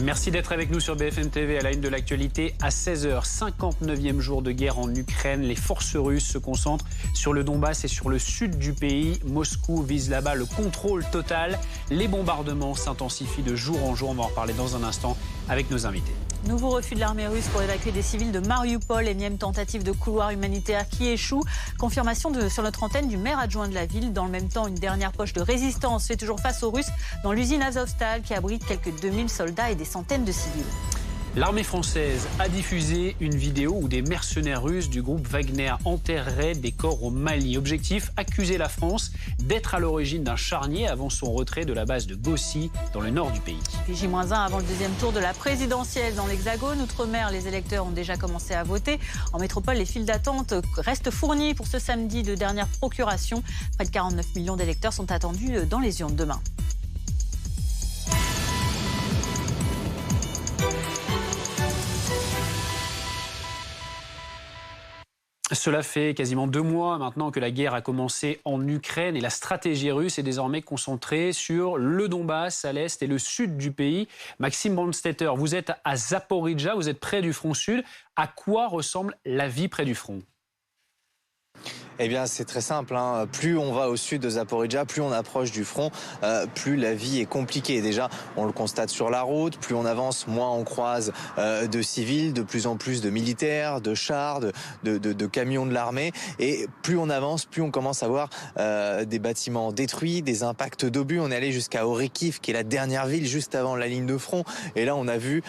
Merci d'être avec nous sur BFM TV à la une de l'actualité. À 16h, 59e jour de guerre en Ukraine. Les forces russes se concentrent sur le Donbass et sur le sud du pays. Moscou vise là-bas le contrôle total. Les bombardements s'intensifient de jour en jour. On va en reparler dans un instant avec nos invités. Nouveau refus de l'armée russe pour évacuer des civils de Mariupol. Énième tentative de couloir humanitaire qui échoue. Confirmation sur notre antenne du maire adjoint de la ville. Dans le même temps, une dernière poche de résistance fait toujours face aux Russes dans l'usine Azovstal qui abrite quelques 2000 soldats et des centaines de civils. L'armée française a diffusé une vidéo où des mercenaires russes du groupe Wagner enterreraient des corps au Mali. Objectif, accuser la France d'être à l'origine d'un charnier avant son retrait de la base de Gossi dans le nord du pays. Puis J-1 avant le deuxième tour de la présidentielle dans l'Hexagone. Outre-mer, les électeurs ont déjà commencé à voter. En métropole, les files d'attente restent fournies pour ce samedi de dernière procuration. Près de 49 millions d'électeurs sont attendus dans les urnes demain. Cela fait quasiment 2 mois maintenant que la guerre a commencé en Ukraine et la stratégie russe est désormais concentrée sur le Donbass à l'est et le sud du pays. Maxime Brandstetter, vous êtes à Zaporijjia, vous êtes près du front sud. À quoi ressemble la vie près du front ? Eh bien, c'est très simple. Plus on va au sud de Zaporijjia, plus on approche du front, plus la vie est compliquée. Déjà, on le constate sur la route. Plus on avance, moins on croise de civils, de plus en plus de militaires, de chars, de camions de l'armée. Et plus on avance, plus on commence à voir des bâtiments détruits, des impacts d'obus. On est allé jusqu'à Orykiv, qui est la dernière ville juste avant la ligne de front. Et là, on a vu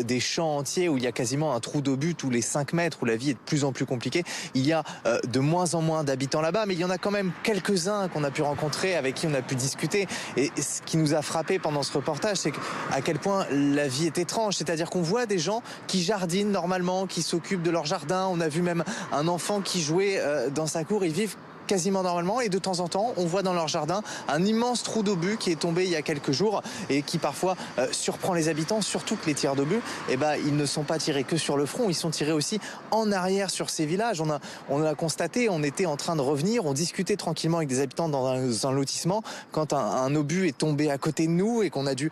des champs entiers où il y a quasiment un trou d'obus tous les 5 mètres, où la vie est de plus en plus compliquée. Il y a de moins en moins d'habitants là-bas, mais il y en a quand même quelques-uns qu'on a pu rencontrer, avec qui on a pu discuter. Et ce qui nous a frappé pendant ce reportage, c'est à quel point la vie est étrange. C'est-à-dire qu'on voit des gens qui jardinent normalement, qui s'occupent de leur jardin. On a vu même un enfant qui jouait dans sa cour. Ils vivent quasiment normalement et de temps en temps on voit dans leur jardin un immense trou d'obus qui est tombé il y a quelques jours et qui parfois surprend les habitants, surtout que les tirs d'obus ils ne sont pas tirés que sur le front, ils sont tirés aussi en arrière sur ces villages. On l'a constaté, on était en train de revenir, on discutait tranquillement avec des habitants dans un lotissement quand un obus est tombé à côté de nous et qu'on a dû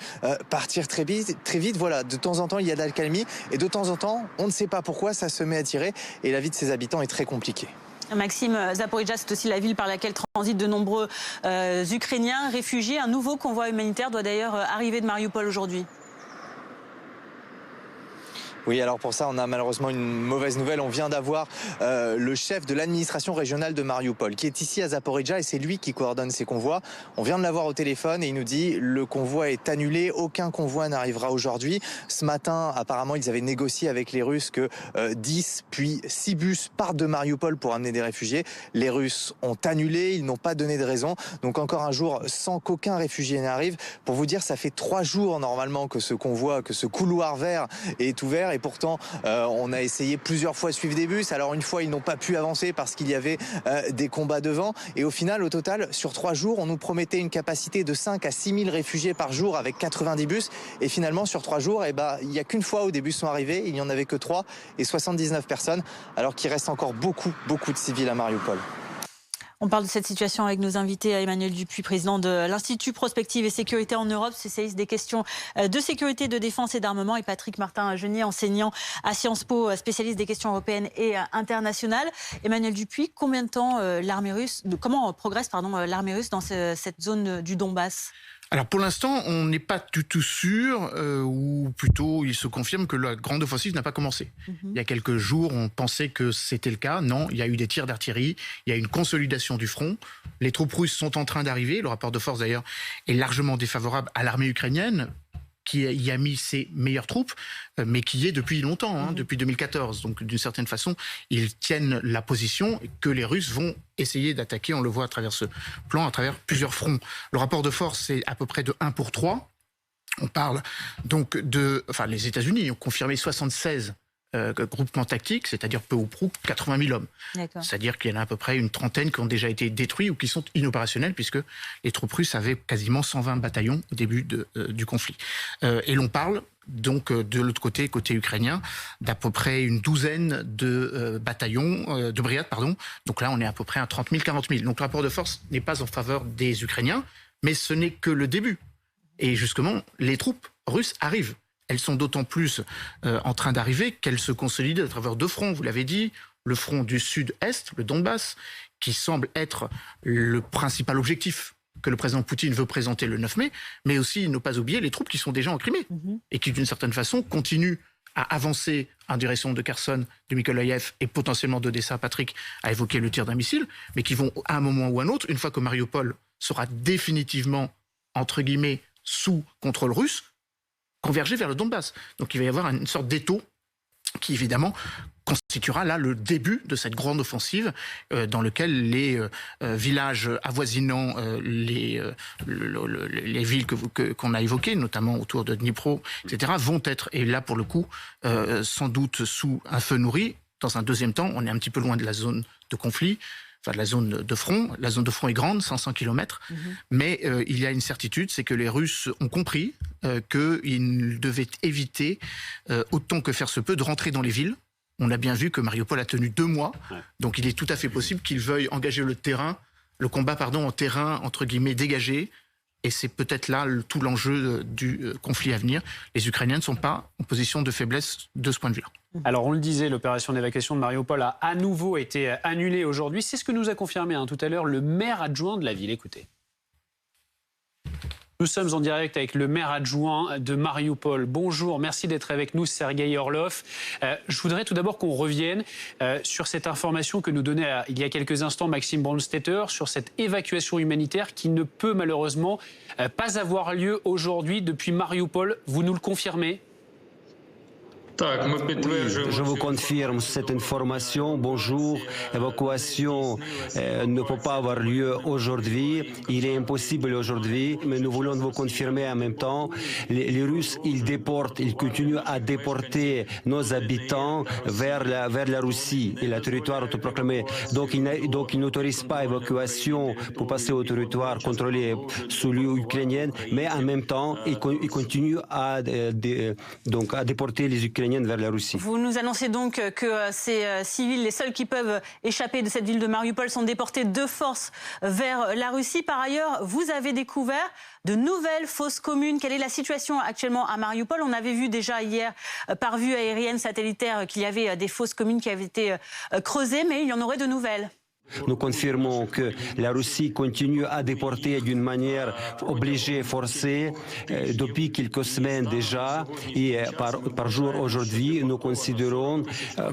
partir très vite. Voilà, de temps en temps il y a de l'accalmie et de temps en temps on ne sait pas pourquoi ça se met à tirer et la vie de ces habitants est très compliquée. Maxime, Zaporijjia, c'est aussi la ville par laquelle transitent de nombreux Ukrainiens réfugiés. Un nouveau convoi humanitaire doit d'ailleurs arriver de Mariupol aujourd'hui. Oui, alors pour ça, on a malheureusement une mauvaise nouvelle. On vient d'avoir le chef de l'administration régionale de Mariupol, qui est ici à Zaporijjia, et c'est lui qui coordonne ces convois. On vient de l'avoir au téléphone et il nous dit le convoi est annulé, aucun convoi n'arrivera aujourd'hui. Ce matin, apparemment, ils avaient négocié avec les Russes que 10 puis 6 bus partent de Mariupol pour amener des réfugiés. Les Russes ont annulé, ils n'ont pas donné de raison. Donc encore un jour sans qu'aucun réfugié n'arrive. Pour vous dire, ça fait 3 jours normalement que ce convoi, que ce couloir vert est ouvert. Et pourtant, on a essayé plusieurs fois de suivre des bus. Alors une fois, ils n'ont pas pu avancer parce qu'il y avait des combats devant. Et au final, au total, sur 3 jours, on nous promettait une capacité de 5 à 6 000 réfugiés par jour avec 90 bus. Et finalement, sur 3 jours, il n'y a qu'une fois où des bus sont arrivés. Il n'y en avait que 3 et 79 personnes. Alors qu'il reste encore beaucoup de civils à Mariupol. On parle de cette situation avec nos invités, Emmanuel Dupuis, président de l'Institut Prospective et Sécurité en Europe, spécialiste des questions de sécurité, de défense et d'armement, et Patrick Martin-Genier, enseignant à Sciences Po, spécialiste des questions européennes et internationales. Emmanuel Dupuis, combien de temps comment progresse l'armée russe dans cette zone du Donbass ? Alors pour l'instant, on n'est pas du tout sûr, ou plutôt il se confirme que la grande offensive n'a pas commencé. Il y a quelques jours, on pensait que c'était le cas. Non, il y a eu des tirs d'artillerie, il y a une consolidation du front. Les troupes russes sont en train d'arriver. Le rapport de force d'ailleurs est largement défavorable à l'armée ukrainienne, qui y a mis ses meilleures troupes, mais qui y est depuis longtemps, depuis 2014. Donc d'une certaine façon, ils tiennent la position que les Russes vont essayer d'attaquer. On le voit à travers ce plan, à travers plusieurs fronts. Le rapport de force, c'est à peu près de 1 pour 3. On parle donc les États-Unis ont confirmé 76 groupements tactiques, c'est-à-dire peu ou prou 80 000 hommes. C'est-à-dire qu'il y en a à peu près une trentaine qui ont déjà été détruits ou qui sont inopérationnels, puisque les troupes russes avaient quasiment 120 bataillons au début du conflit. Et l'on parle donc de l'autre côté ukrainien, d'à peu près une douzaine de bataillons, de brigades, pardon. Donc là, on est à peu près à 30 000, 40 000. Donc le rapport de force n'est pas en faveur des Ukrainiens, mais ce n'est que le début. Et justement, les troupes russes arrivent. elles sont d'autant plus en train d'arriver qu'elles se consolident à travers deux fronts, vous l'avez dit, le front du sud-est, le Donbass, qui semble être le principal objectif que le président Poutine veut présenter le 9 mai, mais aussi ne pas oublier les troupes qui sont déjà en Crimée et qui, d'une certaine façon, continuent à avancer en direction de Kherson, de Mykolaïev et potentiellement d'Odessa. Patrick a évoqué le tir d'un missile, mais qui vont à un moment ou à un autre, une fois que Mariupol sera définitivement, entre guillemets, sous contrôle russe, converger vers le Donbass. Donc il va y avoir une sorte d'étau qui, évidemment, constituera là le début de cette grande offensive dans lequel les villages avoisinant les villes qu'on a évoquées, notamment autour de Dnipro, etc., vont être, et là pour le coup, sans doute sous un feu nourri. Dans un deuxième temps, on est un petit peu loin de la zone de conflit, enfin de la zone de front. La zone de front est grande, 500 km, mais il y a une certitude, c'est que les Russes ont compris qu'ils devaient éviter, autant que faire se peut, de rentrer dans les villes. On a bien vu que Mariupol a tenu 2 mois, donc il est tout à fait possible qu'ils veuillent engager le combat en terrain, entre guillemets, dégagé. Et c'est peut-être là tout l'enjeu du conflit à venir. Les Ukrainiens ne sont pas en position de faiblesse de ce point de vue-là. Alors on le disait, l'opération d'évacuation de Mariupol a à nouveau été annulée aujourd'hui. C'est ce que nous a confirmé tout à l'heure le maire adjoint de la ville. Écoutez. Nous sommes en direct avec le maire adjoint de Mariupol. Bonjour, merci d'être avec nous, Sergueï Orlov. Je voudrais tout d'abord qu'on revienne sur cette information que nous donnait il y a quelques instants Maxime Brandstetter sur cette évacuation humanitaire qui ne peut malheureusement pas avoir lieu aujourd'hui depuis Mariupol. Vous nous le confirmez ? Je vous confirme cette information. Bonjour. Évacuation ne peut pas avoir lieu aujourd'hui. Il est impossible aujourd'hui, mais nous voulons vous confirmer en même temps. Les Russes, ils continuent à déporter nos habitants vers la Russie et le territoire autoproclamé. Donc ils n'autorisent pas l'évacuation pour passer au territoire contrôlé sous l'Ukrainienne, mais en même temps, ils continuent à déporter les Ukrainiens vers la Russie. Vous nous annoncez donc que ces civils, les seuls qui peuvent échapper de cette ville de Mariupol, sont déportés de force vers la Russie. Par ailleurs, vous avez découvert de nouvelles fosses communes. Quelle est la situation actuellement à Mariupol? On avait vu déjà hier, par vue aérienne satellitaire, qu'il y avait des fosses communes qui avaient été creusées, mais il y en aurait de nouvelles. Nous confirmons que la Russie continue à déporter d'une manière obligée, forcée, depuis quelques semaines déjà. Et par jour aujourd'hui, nous considérons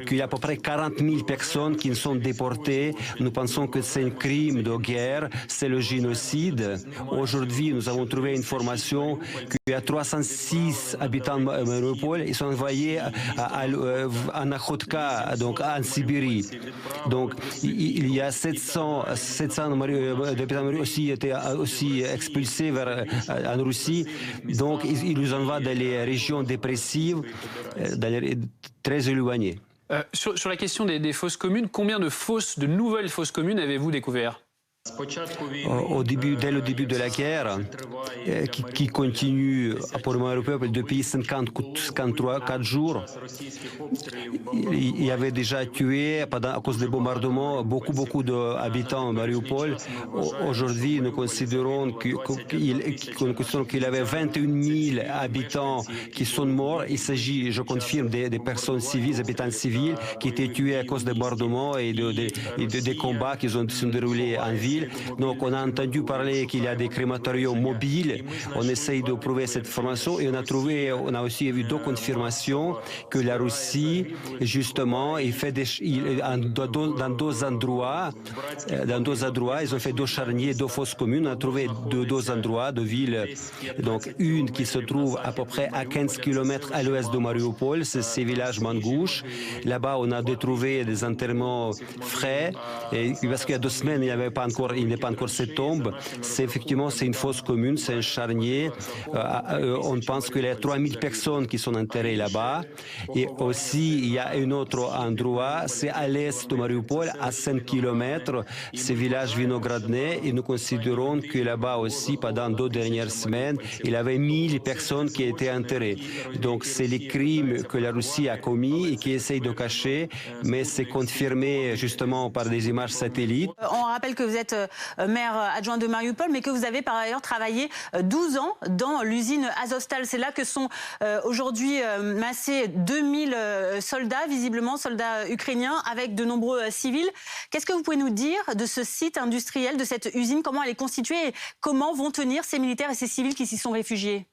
qu'il y a à peu près 40 000 personnes qui sont déportées. Nous pensons que c'est un crime de guerre, c'est le génocide. Aujourd'hui, nous avons trouvé une information qu'il y a 306 habitants de Mariupol. Ils sont envoyés à Nakhotka, donc en Sibérie. Donc, il y a 700 habitants aussi étaient aussi expulsés en Russie. Donc, ils nous envoient dans les régions dépressives, très éloignées. Sur la question des fosses communes, combien de nouvelles fosses communes avez-vous découvert ? Dès le début de la guerre, qui continue pour Mariupol depuis 54 jours, il y avait déjà tué, à cause des bombardements, beaucoup d'habitants de Mariupol. Aujourd'hui, nous considérons qu'il y avait 21 000 habitants qui sont morts. Il s'agit, je confirme, des personnes civiles, des habitants civils qui étaient tués à cause des bombardements et des combats qui sont déroulés en ville. Donc on a entendu parler qu'il y a des crématoriums mobiles. On essaye de prouver cette information et on a aussi vu 2 confirmations que la Russie, justement, dans 2 endroits, ils ont fait 2 charniers, 2 fosses communes. On a trouvé 2 endroits, 2 villes. Donc une qui se trouve à peu près à 15 km à l'ouest de Mariupol, c'est ce village Mangouche. Là-bas, on a trouvé des enterrements frais, parce qu'il y a 2 semaines, il n'est pas encore cette tombe. C'est une fosse commune, c'est un charnier. On pense qu'il y a 3000 personnes qui sont enterrées là-bas. Et aussi, il y a un autre endroit, c'est à l'est de Mariupol, à 5 km, ce village Vinogradne. Et nous considérons que là-bas aussi, pendant 2 dernières semaines, il y avait 1000 personnes qui étaient enterrées. Donc, c'est les crimes que la Russie a commis et qui essaye de cacher, mais c'est confirmé justement par des images satellites. On rappelle que vous êtes maire adjoint de Mariupol, mais que vous avez par ailleurs travaillé 12 ans dans l'usine Azovstal. C'est là que sont aujourd'hui massés 2000 soldats, visiblement soldats ukrainiens, avec de nombreux civils. Qu'est-ce que vous pouvez nous dire de ce site industriel, de cette usine? Comment elle est constituée et comment vont tenir ces militaires et ces civils qui s'y sont réfugiés?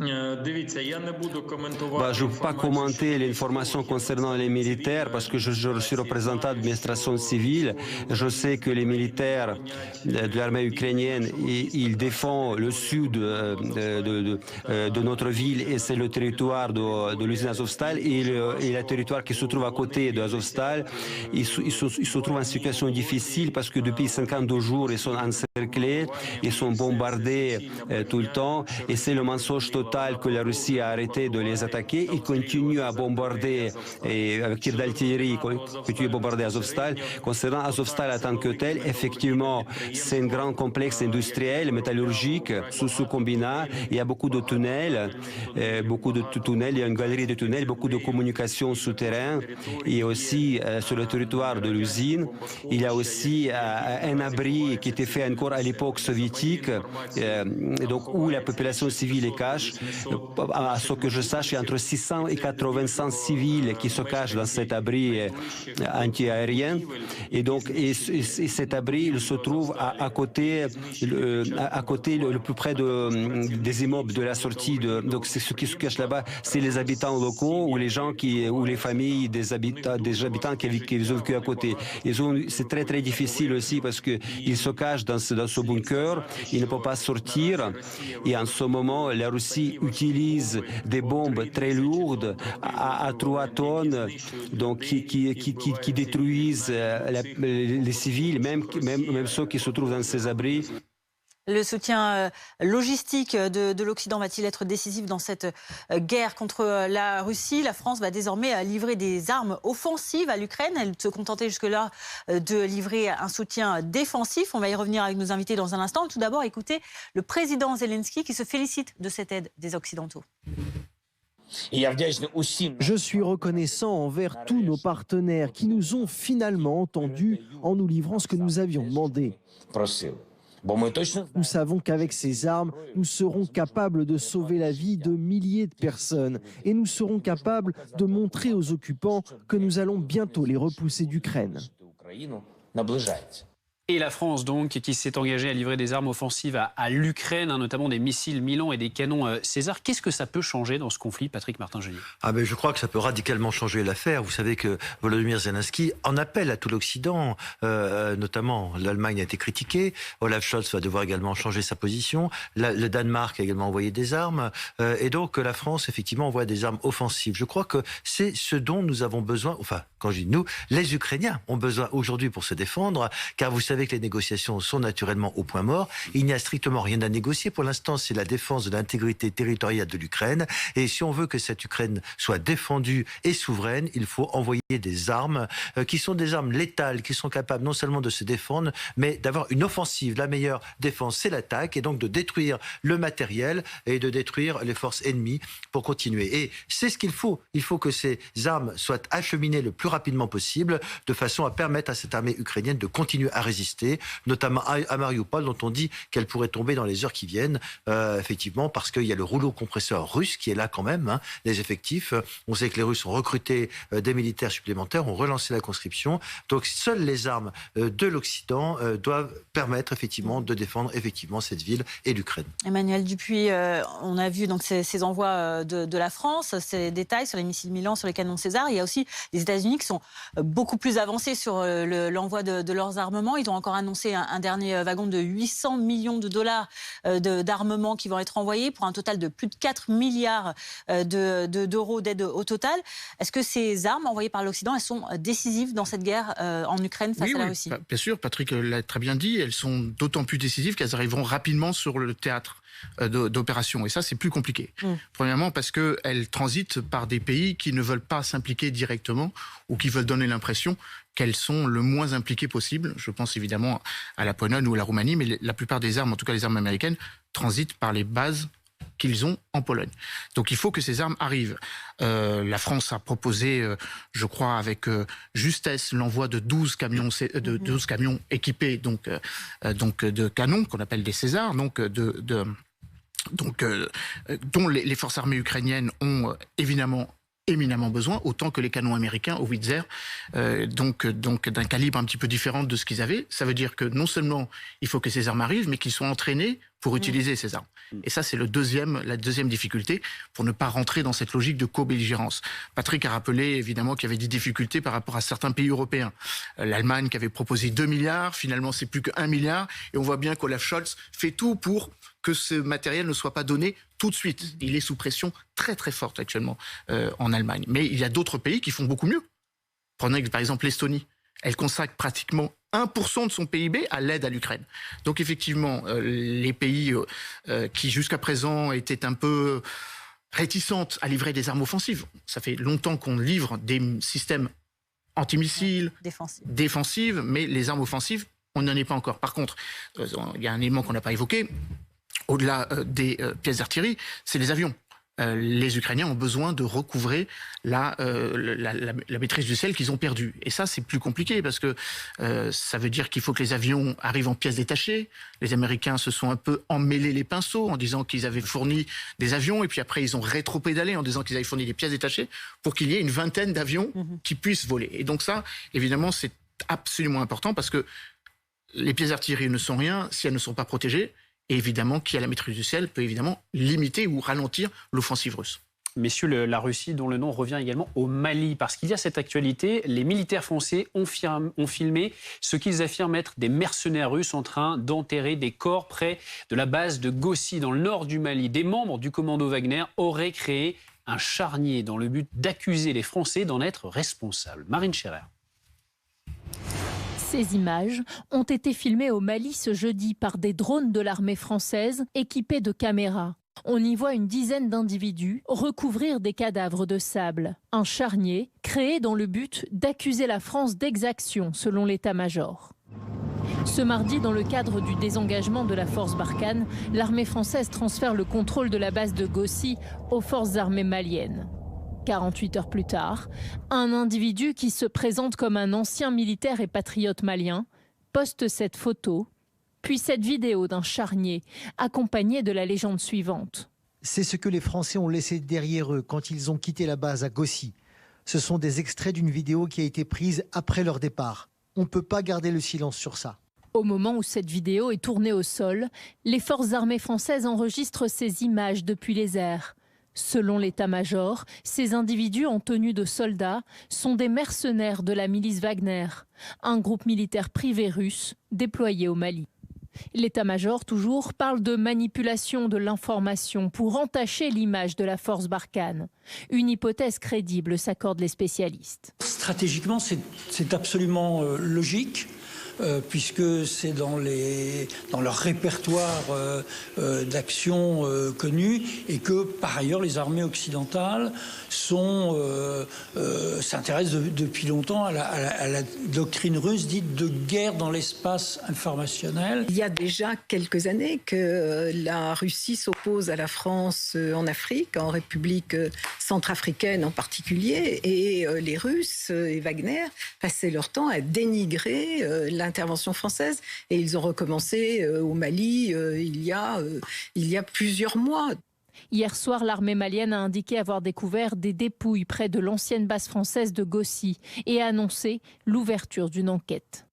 Je ne peux pas commenter l'information concernant les militaires parce que je suis représentant de l'administration civile. Je sais que les militaires de l'armée ukrainienne, ils défendent le sud de notre ville et c'est le territoire de l'usine Azovstal et le territoire qui se trouve à côté de Azovstal. Ils se trouvent en situation difficile parce que depuis 52 jours, ils sont encerclés, ils sont bombardés tout le temps et c'est le mensonge total que la Russie a arrêté de les attaquer. Ils continuent à bombarder et avec tir d'artillerie, continuent à bombarder Azovstal. Concernant Azovstal en tant que tel, effectivement, c'est un grand complexe industriel, métallurgique, sous ce combinat. Il y a beaucoup de tunnels, il y a une galerie de tunnels, beaucoup de communications souterraines. Et aussi, sur le territoire de l'usine, il y a aussi un abri qui était fait encore à l'époque soviétique, donc où la population civile est cache. À ce que je sache, il y a entre 600 et 800 civils qui se cachent dans cet abri anti-aérien. Et donc, cet abri, il se trouve à côté le plus près des immeubles de la sortie. Donc, ce qui se cache là-bas, c'est les habitants locaux ou les gens ou les familles des habitants qui ont vécu à côté. C'est très très difficile aussi parce qu'ils se cachent dans ce bunker, ils ne peuvent pas sortir. Et en ce moment, la Russie utilise des bombes très lourdes à 3 tonnes, donc qui détruisent les civils, même ceux qui se trouvent dans ces abris. Le soutien logistique de l'Occident va-t-il être décisif dans cette guerre contre la Russie? La France va désormais livrer des armes offensives à l'Ukraine. Elle se contentait jusque-là de livrer un soutien défensif. On va y revenir avec nos invités dans un instant. Tout d'abord, écoutez le président Zelensky qui se félicite de cette aide des Occidentaux. Je suis reconnaissant envers tous nos partenaires qui nous ont finalement entendus en nous livrant ce que nous avions demandé. Nous savons qu'avec ces armes, nous serons capables de sauver la vie de milliers de personnes et nous serons capables de montrer aux occupants que nous allons bientôt les repousser d'Ukraine. Et la France, donc, qui s'est engagée à livrer des armes offensives à l'Ukraine, notamment des missiles Milan et des canons César. Qu'est-ce que ça peut changer dans ce conflit, Patrick Martin-Genier? Je crois que ça peut radicalement changer l'affaire. Vous savez que Volodymyr Zelensky en appelle à tout l'Occident, notamment l'Allemagne a été critiquée, Olaf Scholz va devoir également changer sa position, le Danemark a également envoyé des armes, et donc la France, effectivement, envoie des armes offensives. Je crois que c'est ce dont nous avons besoin, enfin, quand je dis nous, les Ukrainiens ont besoin aujourd'hui pour se défendre, car vous savez que les négociations sont naturellement au point mort. Il n'y a strictement rien à négocier. Pour l'instant, c'est la défense de l'intégrité territoriale de l'Ukraine. Et si on veut que cette Ukraine soit défendue et souveraine, il faut envoyer des armes qui sont des armes létales, qui sont capables non seulement de se défendre, mais d'avoir une offensive. La meilleure défense, c'est l'attaque, et donc de détruire le matériel et de détruire les forces ennemies pour continuer. Et c'est ce qu'il faut. Il faut que ces armes soient acheminées le plus rapidement possible, de façon à permettre à cette armée ukrainienne de continuer à résister, notamment à Mariupol, dont on dit qu'elle pourrait tomber dans les heures qui viennent, effectivement, parce qu'il y a le rouleau compresseur russe qui est là quand même, les effectifs. On sait que les Russes ont recruté des militaires supplémentaires, ont relancé la conscription. Donc seules les armes de l'Occident doivent permettre effectivement de défendre effectivement cette ville et l'Ukraine. Emmanuel Dupuis, on a vu donc ces envois de la France, ces détails sur les missiles Milan, sur les canons César. Il y a aussi les États-Unis qui sont beaucoup plus avancés sur l'envoi de leurs armements. Ils ont encore annoncé un dernier wagon de 800 millions de dollars d'armement qui vont être envoyés pour un total de plus de 4 milliards d'euros d'aide au total. Est-ce que ces armes envoyées par l'Occident, elles sont décisives dans cette guerre en Ukraine face à la Russie? Bien sûr, Patrick l'a très bien dit, elles sont d'autant plus décisives qu'elles arriveront rapidement sur le théâtre d'opération. Et ça, c'est plus compliqué. Premièrement, parce qu'elles transitent par des pays qui ne veulent pas s'impliquer directement ou qui veulent donner l'impression qu'elles sont le moins impliquées possible. Je pense évidemment à la Pologne ou à la Roumanie, mais la plupart des armes, en tout cas les armes américaines, transitent par les bases qu'ils ont en Pologne. Donc il faut que ces armes arrivent. La France a proposé, je crois, avec justesse, l'envoi de 12 camions, 12 camions équipés donc de canons qu'on appelle des Césars, dont les forces armées ukrainiennes ont éminemment besoin, autant que les canons américains au Howitzer, donc d'un calibre un petit peu différent de ce qu'ils avaient. Ça veut dire que non seulement il faut que ces armes arrivent, mais qu'ils soient entraînés pour utiliser ces armes. Et ça, c'est la deuxième difficulté, pour ne pas rentrer dans cette logique de co-belligérance. Patrick a rappelé, évidemment, qu'il y avait des difficultés par rapport à certains pays européens. L'Allemagne qui avait proposé 2 milliards, finalement, c'est plus que 1 milliard. Et on voit bien qu'Olaf Scholz fait tout pour que ce matériel ne soit pas donné tout de suite. Il est sous pression très très forte actuellement en Allemagne. Mais il y a d'autres pays qui font beaucoup mieux. Prenez par exemple l'Estonie. Elle consacre pratiquement 1% de son PIB à l'aide à l'Ukraine. Donc effectivement, les pays qui jusqu'à présent étaient un peu réticentes à livrer des armes offensives, ça fait longtemps qu'on livre des systèmes antimissiles, défensives, mais les armes offensives, on n'en est pas encore. Par contre, il y a un élément qu'on n'a pas évoqué, au-delà des pièces d'artillerie, c'est les avions. Les Ukrainiens ont besoin de recouvrer la maîtrise du ciel qu'ils ont perdue. Et ça, c'est plus compliqué parce que ça veut dire qu'il faut que les avions arrivent en pièces détachées. Les Américains se sont un peu emmêlés les pinceaux en disant qu'ils avaient fourni des avions et puis après ils ont rétropédalé en disant qu'ils avaient fourni des pièces détachées pour qu'il y ait une vingtaine d'avions qui puissent voler. Et donc ça, évidemment, c'est absolument important parce que les pièces d'artillerie ne sont rien si elles ne sont pas protégées. Et évidemment, qui a la maîtrise du ciel peut évidemment limiter ou ralentir l'offensive russe. Messieurs, la Russie, dont le nom revient également au Mali, parce qu'il y a cette actualité, les militaires français ont filmé ce qu'ils affirment être des mercenaires russes en train d'enterrer des corps près de la base de Gossi, dans le nord du Mali. Des membres du commando Wagner auraient créé un charnier dans le but d'accuser les Français d'en être responsables. Marine Scherer. Ces images ont été filmées au Mali ce jeudi par des drones de l'armée française équipés de caméras. On y voit une dizaine d'individus recouvrir des cadavres de sable. Un charnier créé dans le but d'accuser la France d'exaction, selon l'état-major. Ce mardi, dans le cadre du désengagement de la force Barkhane, l'armée française transfère le contrôle de la base de Gossi aux forces armées maliennes. 48 heures plus tard, un individu qui se présente comme un ancien militaire et patriote malien poste cette photo, puis cette vidéo d'un charnier, accompagnée de la légende suivante. C'est ce que les Français ont laissé derrière eux quand ils ont quitté la base à Gossi. Ce sont des extraits d'une vidéo qui a été prise après leur départ. On ne peut pas garder le silence sur ça. Au moment où cette vidéo est tournée au sol, les forces armées françaises enregistrent ces images depuis les airs. Selon l'état-major, ces individus en tenue de soldats sont des mercenaires de la milice Wagner, un groupe militaire privé russe déployé au Mali. L'état-major, toujours, parle de manipulation de l'information pour entacher l'image de la force Barkhane. Une hypothèse crédible, s'accordent les spécialistes. Stratégiquement, c'est absolument logique. Puisque c'est dans leur répertoire d'actions connues et que, par ailleurs, les armées occidentales s'intéressent depuis longtemps à la doctrine russe dite de guerre dans l'espace informationnel. Il y a déjà quelques années que la Russie s'oppose à la France en Afrique, en République centrafricaine en particulier, et les Russes et Wagner passaient leur temps à dénigrer l'intervention française. Et ils ont recommencé au Mali il y a plusieurs mois. Hier soir, l'armée malienne a indiqué avoir découvert des dépouilles près de l'ancienne base française de Gossi et a annoncé l'ouverture d'une enquête.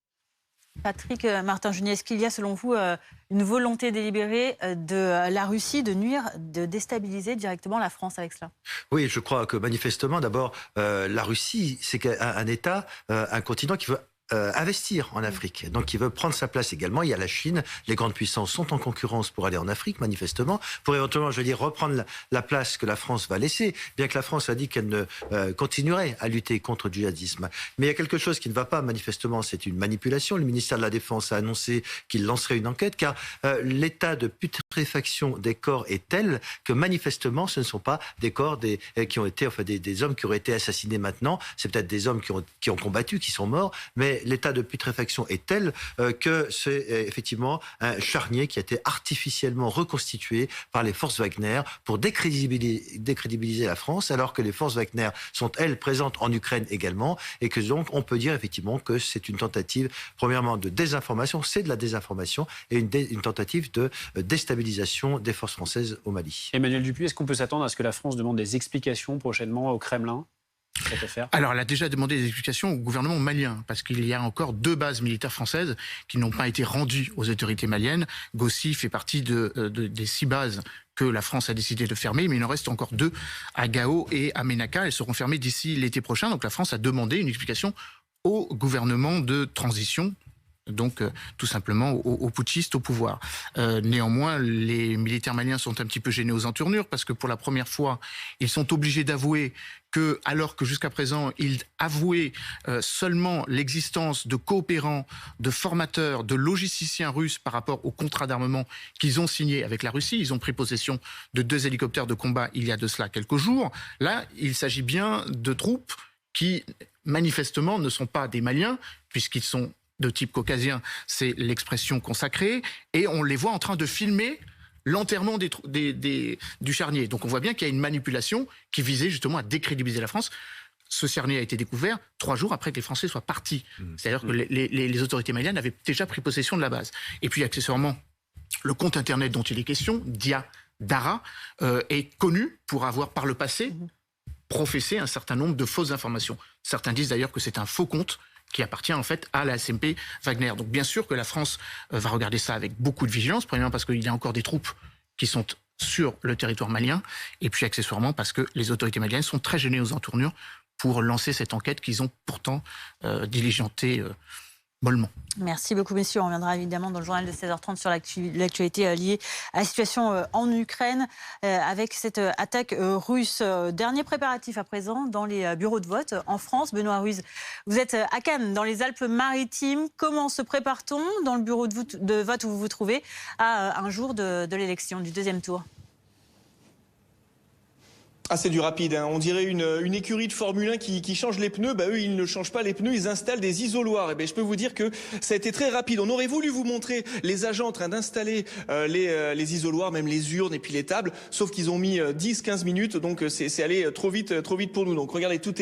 Patrick Martin-Junier, est-ce qu'il y a selon vous une volonté délibérée de la Russie de nuire, de déstabiliser directement la France avec cela? Oui, je crois que manifestement, d'abord, la Russie, c'est un État, un continent qui veut investir en Afrique, donc il veut prendre sa place également. Il y a la Chine, les grandes puissances sont en concurrence pour aller en Afrique, manifestement, pour éventuellement, je veux dire, reprendre la place que la France va laisser, bien que la France a dit qu'elle ne continuerait à lutter contre le djihadisme. Mais il y a quelque chose qui ne va pas, manifestement, c'est une manipulation. Le ministère de la Défense a annoncé qu'il lancerait une enquête, car l'état de putréfaction des corps est telle que manifestement, ce ne sont pas des corps qui ont été, enfin des hommes qui auraient été assassinés maintenant. C'est peut-être des hommes qui ont combattu, qui sont morts, mais l'état de putréfaction est tel que c'est effectivement un charnier qui a été artificiellement reconstitué par les forces Wagner pour décrédibiliser la France, alors que les forces Wagner sont, elles, présentes en Ukraine également, et que donc on peut dire effectivement que c'est une tentative, premièrement, de désinformation, c'est de la désinformation, et une tentative de déstabilisation des forces françaises au Mali. Emmanuel Dupuy, est-ce qu'on peut s'attendre à ce que la France demande des explications prochainement au Kremlin ? Alors, elle a déjà demandé des explications au gouvernement malien, parce qu'il y a encore 2 bases militaires françaises qui n'ont pas été rendues aux autorités maliennes. Gossi fait partie des 6 bases que la France a décidé de fermer, mais il en reste encore 2 à Gao et à Ménaka. Elles seront fermées d'ici l'été prochain. Donc la France a demandé une explication au gouvernement de transition, donc tout simplement aux putschistes au pouvoir. Néanmoins, les militaires maliens sont un petit peu gênés aux entournures, parce que pour la première fois, ils sont obligés d'avouer que, alors que jusqu'à présent, ils avouaient seulement l'existence de coopérants, de formateurs, de logisticiens russes par rapport au contrat d'armement qu'ils ont signé avec la Russie. Ils ont pris possession de 2 hélicoptères de combat il y a de cela quelques jours. Là, il s'agit bien de troupes qui, manifestement, ne sont pas des Maliens, puisqu'ils sont de type caucasien, c'est l'expression consacrée, et on les voit en train de filmer l'enterrement du charnier. Donc on voit bien qu'il y a une manipulation qui visait justement à décrédibiliser la France. Ce charnier a été découvert 3 jours après que les Français soient partis. C'est-à-dire que les autorités maliennes avaient déjà pris possession de la base. Et puis accessoirement, le compte internet dont il est question, Dia Dara, est connu pour avoir par le passé professé un certain nombre de fausses informations. Certains disent d'ailleurs que c'est un faux compte qui appartient en fait à la SMP Wagner. Donc bien sûr que la France va regarder ça avec beaucoup de vigilance, premièrement parce qu'il y a encore des troupes qui sont sur le territoire malien, et puis accessoirement parce que les autorités maliennes sont très gênées aux entournures pour lancer cette enquête qu'ils ont pourtant diligentée mollement. Merci beaucoup, messieurs. On reviendra évidemment dans le journal de 16h30 sur l'actualité liée à la situation en Ukraine avec cette attaque russe. Dernier préparatif à présent dans les bureaux de vote en France. Benoît Ruiz, vous êtes à Cannes, dans les Alpes-Maritimes. Comment se prépare-t-on dans le bureau de vote où vous vous trouvez à un jour de l'élection, du 2e tour ? Ah, c'est du rapide, hein. On dirait une écurie de Formule 1 qui change les pneus. Eux, ils ne changent pas les pneus, ils installent des isoloirs. Et je peux vous dire que ça a été très rapide. On aurait voulu vous montrer les agents en train d'installer les isoloirs, même les urnes et puis les tables, sauf qu'ils ont mis 10-15 minutes, donc c'est allé trop vite pour nous. Donc regardez, tout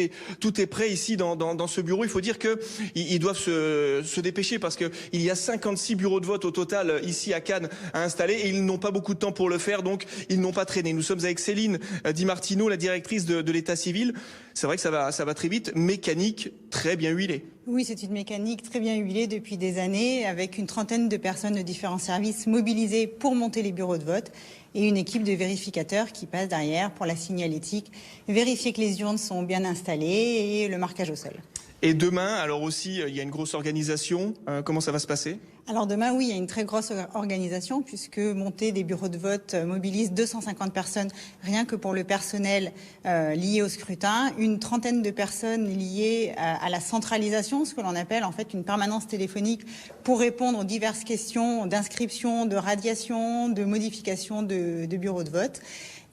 est prêt ici dans ce bureau. Il faut dire que ils doivent se dépêcher, parce que il y a 56 bureaux de vote au total ici à Cannes à installer, et ils n'ont pas beaucoup de temps pour le faire, donc ils n'ont pas traîné. Nous sommes avec Céline Di Martino, la directrice de l'état civil. C'est vrai que ça va très vite, mécanique très bien huilée. Oui, c'est une mécanique très bien huilée depuis des années, avec une trentaine de personnes de différents services mobilisées pour monter les bureaux de vote, et une équipe de vérificateurs qui passe derrière pour la signalétique, vérifier que les urnes sont bien installées et le marquage au sol. Et demain, alors aussi, il y a une grosse organisation. Comment ça va se passer ? Alors demain, oui, il y a une très grosse organisation, puisque monter des bureaux de vote mobilise 250 personnes rien que pour le personnel lié au scrutin, une trentaine de personnes liées à la centralisation, ce que l'on appelle en fait une permanence téléphonique pour répondre aux diverses questions d'inscription, de radiation, de modification de bureaux de vote,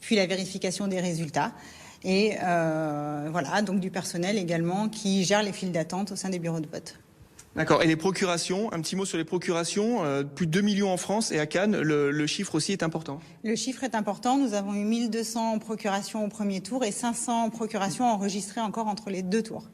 puis la vérification des résultats. Et voilà, donc du personnel également qui gère les files d'attente au sein des bureaux de vote. D'accord. Et les procurations, un petit mot sur les procurations. Plus de 2 millions en France, et à Cannes, le chiffre aussi est important. Le chiffre est important. Nous avons eu 1200 procurations au premier tour et 500 procurations enregistrées encore entre les 2 tours.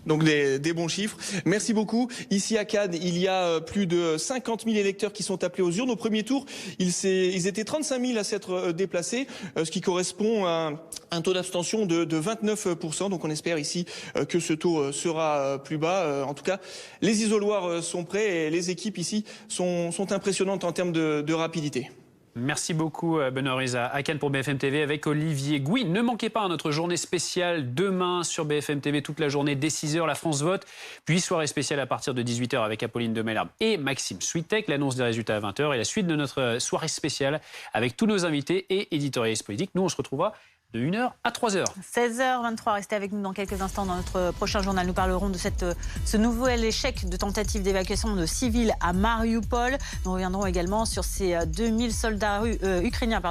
Donc des bons chiffres. Merci beaucoup. Ici à Cannes, il y a plus de 50 000 électeurs qui sont appelés aux urnes. Au premier tour, ils étaient 35 000 à s'être déplacés, ce qui correspond à un taux d'abstention de 29%. Donc on espère ici que ce taux sera plus bas. En tout cas, les isoloirs sont prêts et les équipes ici sont impressionnantes en termes de rapidité. Merci beaucoup Benoît Ruiz à Cannes pour BFM TV avec Olivier Gouy. Ne manquez pas notre journée spéciale demain sur BFM TV toute la journée dès 6h, la France vote. Puis soirée spéciale à partir de 18h avec Apolline de Malherbe et Maxime Switek. L'annonce des résultats à 20h et la suite de notre soirée spéciale avec tous nos invités et éditorialistes politiques. Nous, on se retrouvera de 1h à 3h. 16h23, restez avec nous dans quelques instants. Dans notre prochain journal, nous parlerons de ce nouvel échec de tentative d'évacuation de civils à Mariupol. Nous reviendrons également sur ces 2000 soldats ukrainiens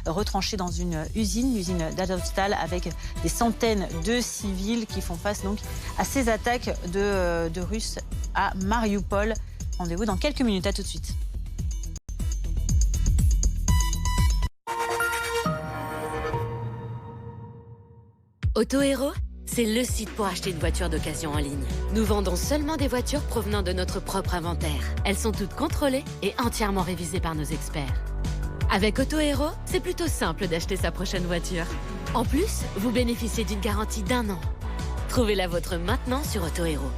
retranchés dans l'usine d'Azovstal, avec des centaines de civils qui font face donc à ces attaques de Russes à Mariupol. Rendez-vous dans quelques minutes, à tout de suite. AutoHero, c'est le site pour acheter une voiture d'occasion en ligne. Nous vendons seulement des voitures provenant de notre propre inventaire. Elles sont toutes contrôlées et entièrement révisées par nos experts. Avec AutoHero, c'est plutôt simple d'acheter sa prochaine voiture. En plus, vous bénéficiez d'une garantie d'1 an. Trouvez la vôtre maintenant sur AutoHero.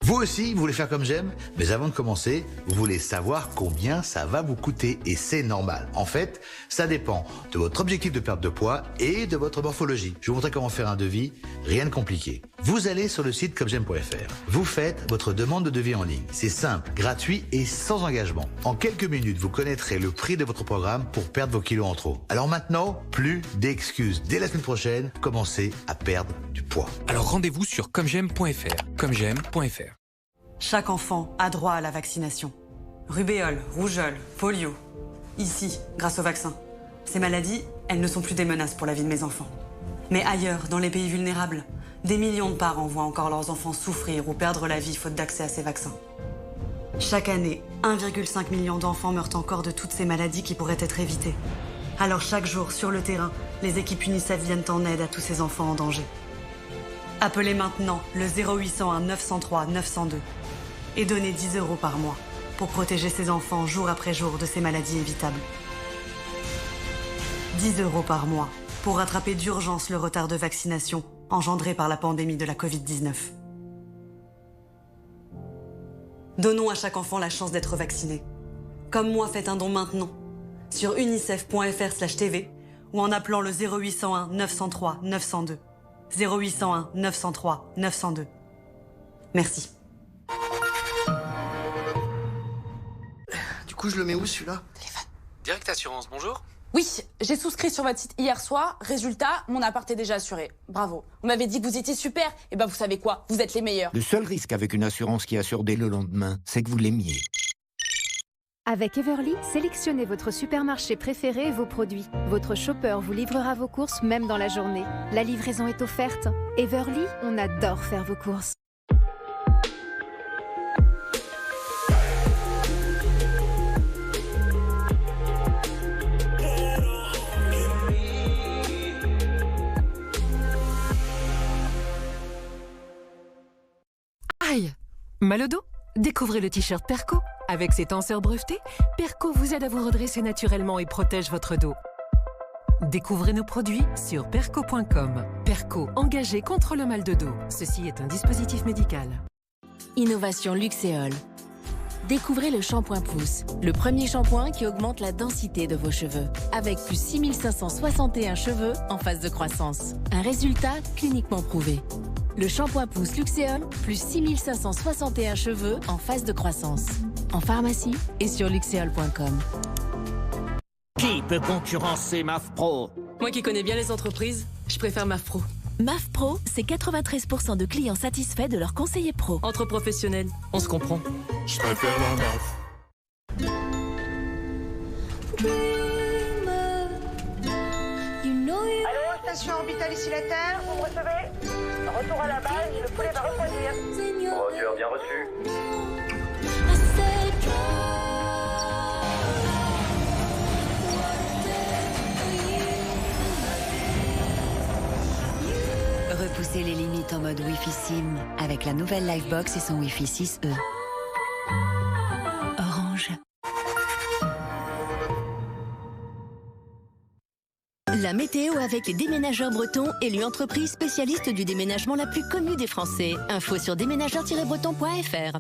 Vous aussi, vous voulez faire comme j'aime? Mais avant de commencer, vous voulez savoir combien ça va vous coûter. Et c'est normal. En fait, ça dépend de votre objectif de perte de poids et de votre morphologie. Je vais vous montrer comment faire un devis, rien de compliqué. Vous allez sur le site commejaime.fr. Vous faites votre demande de devis en ligne. C'est simple, gratuit et sans engagement. En quelques minutes, vous connaîtrez le prix de votre programme pour perdre vos kilos en trop. Alors maintenant, plus d'excuses. Dès la semaine prochaine, commencez à perdre du poids. Alors rendez-vous sur commejaime.fr. commejaime.fr. Chaque enfant a droit à la vaccination. Rubéole, rougeole, polio. Ici, grâce au vaccin. Ces maladies, elles ne sont plus des menaces pour la vie de mes enfants. Mais ailleurs, dans les pays vulnérables, des millions de parents voient encore leurs enfants souffrir ou perdre la vie faute d'accès à ces vaccins. Chaque année, 1,5 million d'enfants meurent encore de toutes ces maladies qui pourraient être évitées. Alors chaque jour, sur le terrain, les équipes UNICEF viennent en aide à tous ces enfants en danger. Appelez maintenant le 0801 903 902 et donnez 10 € par mois pour protéger ces enfants jour après jour de ces maladies évitables. 10 € par mois pour rattraper d'urgence le retard de vaccination engendré par la pandémie de la Covid-19. Donnons à chaque enfant la chance d'être vacciné. Comme moi, faites un don maintenant sur unicef.fr/tv ou en appelant le 0801 903 902. 0801 903 902. Merci. Du coup, je le mets où, celui-là? Direct Assurance, bonjour. Oui, j'ai souscrit sur votre site hier soir. Résultat, mon appart est déjà assuré. Bravo. On m'avait dit que vous étiez super. Et ben, vous savez quoi? Vous êtes les meilleurs. Le seul risque avec une assurance qui assure dès le lendemain, c'est que vous l'aimiez. Avec Everly, sélectionnez votre supermarché préféré et vos produits. Votre shopper vous livrera vos courses même dans la journée. La livraison est offerte. Everly, on adore faire vos courses. Aïe! Mal au dos? Découvrez le t-shirt Perco. Avec ses tenseurs brevetés, Perco vous aide à vous redresser naturellement et protège votre dos. Découvrez nos produits sur perco.com. Perco, engagé contre le mal de dos. Ceci est un dispositif médical. Innovation Luxéol. Découvrez le shampoing Pousse, le premier shampoing qui augmente la densité de vos cheveux, avec plus 6561 cheveux en phase de croissance. Un résultat cliniquement prouvé. Le shampoing Pousse Luxéol, plus 6561 cheveux en phase de croissance. En pharmacie et sur luxéol.com. Qui peut concurrencer MAF Pro? Moi qui connais bien les entreprises, je préfère MAF Pro. MAF Pro, c'est 93% de clients satisfaits de leurs conseillers pro. Entre professionnels, on se comprend. Je préfère la MAF. Allô, station orbitale ici la Terre, vous me recevez? Retour à la base, le poulet va refroidir. Roger, bien reçu. Repoussez les limites en mode Wi-Fi SIM avec la nouvelle Livebox et son Wi-Fi 6E. Orange. La météo avec les déménageurs bretons, élue entreprise spécialiste du déménagement la plus connue des Français. Info sur déménageurs-bretons.fr.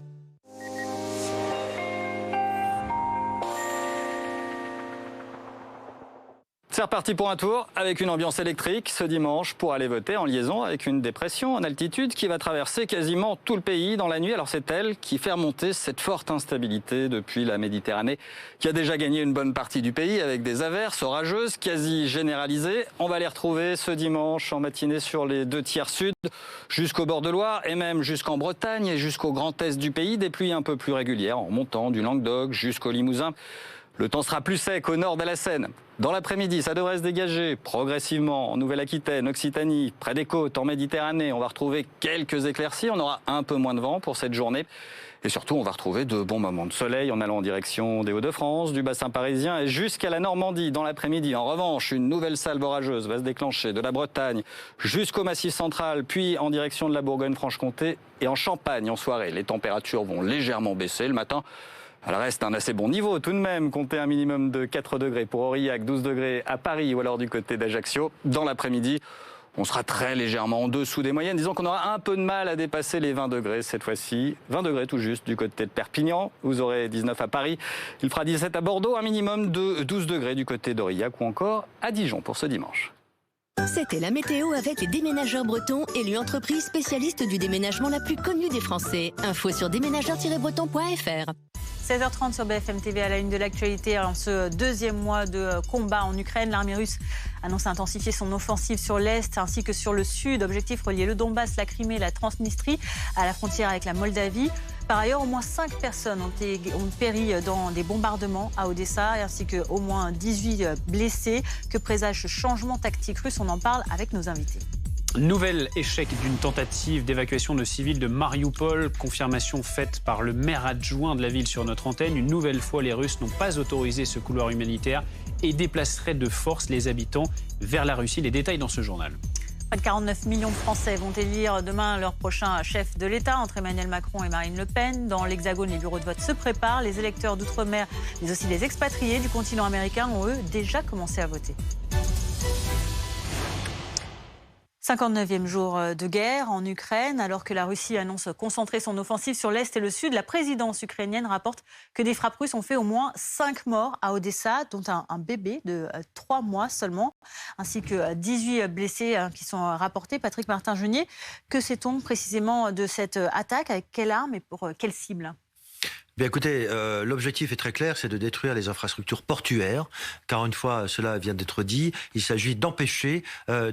C'est reparti pour un tour avec une ambiance électrique ce dimanche pour aller voter en liaison avec une dépression en altitude qui va traverser quasiment tout le pays dans la nuit. Alors c'est elle qui fait remonter cette forte instabilité depuis la Méditerranée qui a déjà gagné une bonne partie du pays avec des averses orageuses quasi généralisées. On va les retrouver ce dimanche en matinée sur les 2 tiers sud jusqu'au bord de Loire et même jusqu'en Bretagne et jusqu'au grand est du pays. Des pluies un peu plus régulières en montant du Languedoc jusqu'au Limousin. Le temps sera plus sec au nord de la Seine. Dans l'après-midi, ça devrait se dégager progressivement en Nouvelle-Aquitaine, Occitanie, près des côtes, en Méditerranée. On va retrouver quelques éclaircies, on aura un peu moins de vent pour cette journée. Et surtout, on va retrouver de bons moments de soleil en allant en direction des Hauts-de-France, du bassin parisien et jusqu'à la Normandie dans l'après-midi. En revanche, une nouvelle salve orageuse va se déclencher de la Bretagne jusqu'au Massif central, puis en direction de la Bourgogne-Franche-Comté et en Champagne en soirée. Les températures vont légèrement baisser le matin. Elle reste un assez bon niveau tout de même, comptez un minimum de 4 degrés pour Aurillac, 12 degrés à Paris ou alors du côté d'Ajaccio. Dans l'après-midi, on sera très légèrement en dessous des moyennes. Disons qu'on aura un peu de mal à dépasser les 20 degrés cette fois-ci. 20 degrés tout juste du côté de Perpignan, vous aurez 19 à Paris. Il fera 17 à Bordeaux, un minimum de 12 degrés du côté d'Aurillac ou encore à Dijon pour ce dimanche. C'était la météo avec les déménageurs bretons, élus entreprise spécialiste du déménagement la plus connue des Français. Info sur déménageurs-breton.fr. 16h30 sur BFM TV à la une de l'actualité. En ce 2e mois de combat en Ukraine, l'armée russe annonce intensifier son offensive sur l'Est ainsi que sur le Sud. Objectif relier le Donbass, la Crimée, la Transnistrie à la frontière avec la Moldavie. Par ailleurs, au moins 5 personnes ont péri dans des bombardements à Odessa ainsi qu'au moins 18 blessés. Que présage ce changement tactique russe? On en parle avec nos invités. Nouvel échec d'une tentative d'évacuation de civils de Mariupol. Confirmation faite par le maire adjoint de la ville sur notre antenne. Une nouvelle fois, les Russes n'ont pas autorisé ce couloir humanitaire et déplaceraient de force les habitants vers la Russie. Les détails dans ce journal. Près de 49 millions de Français vont élire demain leur prochain chef de l'État entre Emmanuel Macron et Marine Le Pen. Dans l'Hexagone, les bureaux de vote se préparent. Les électeurs d'outre-mer, mais aussi les expatriés du continent américain ont, eux, déjà commencé à voter. 59e jour de guerre en Ukraine. Alors que la Russie annonce concentrer son offensive sur l'Est et le Sud, la présidence ukrainienne rapporte que des frappes russes ont fait au moins 5 morts à Odessa, dont un bébé de 3 mois seulement, ainsi que 18 blessés qui sont rapportés. Patrick Martin-Genier, que sait-on précisément de cette attaque? Avec quelle arme et pour quelle cible? Bien écoutez, l'objectif est très clair, c'est de détruire les infrastructures portuaires, car une fois cela vient d'être dit, il s'agit d'empêcher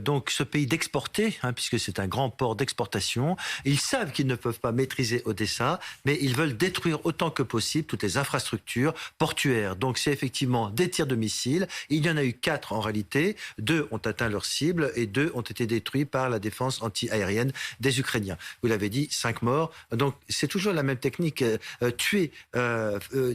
donc ce pays d'exporter, puisque c'est un grand port d'exportation. Ils savent qu'ils ne peuvent pas maîtriser Odessa, mais ils veulent détruire autant que possible toutes les infrastructures portuaires. Donc c'est effectivement des tirs de missiles. Il y en a eu 4 en réalité. 2 ont atteint leur cible et 2 ont été détruits par la défense anti-aérienne des Ukrainiens. Vous l'avez dit, 5 morts. Donc c'est toujours la même technique, tuer,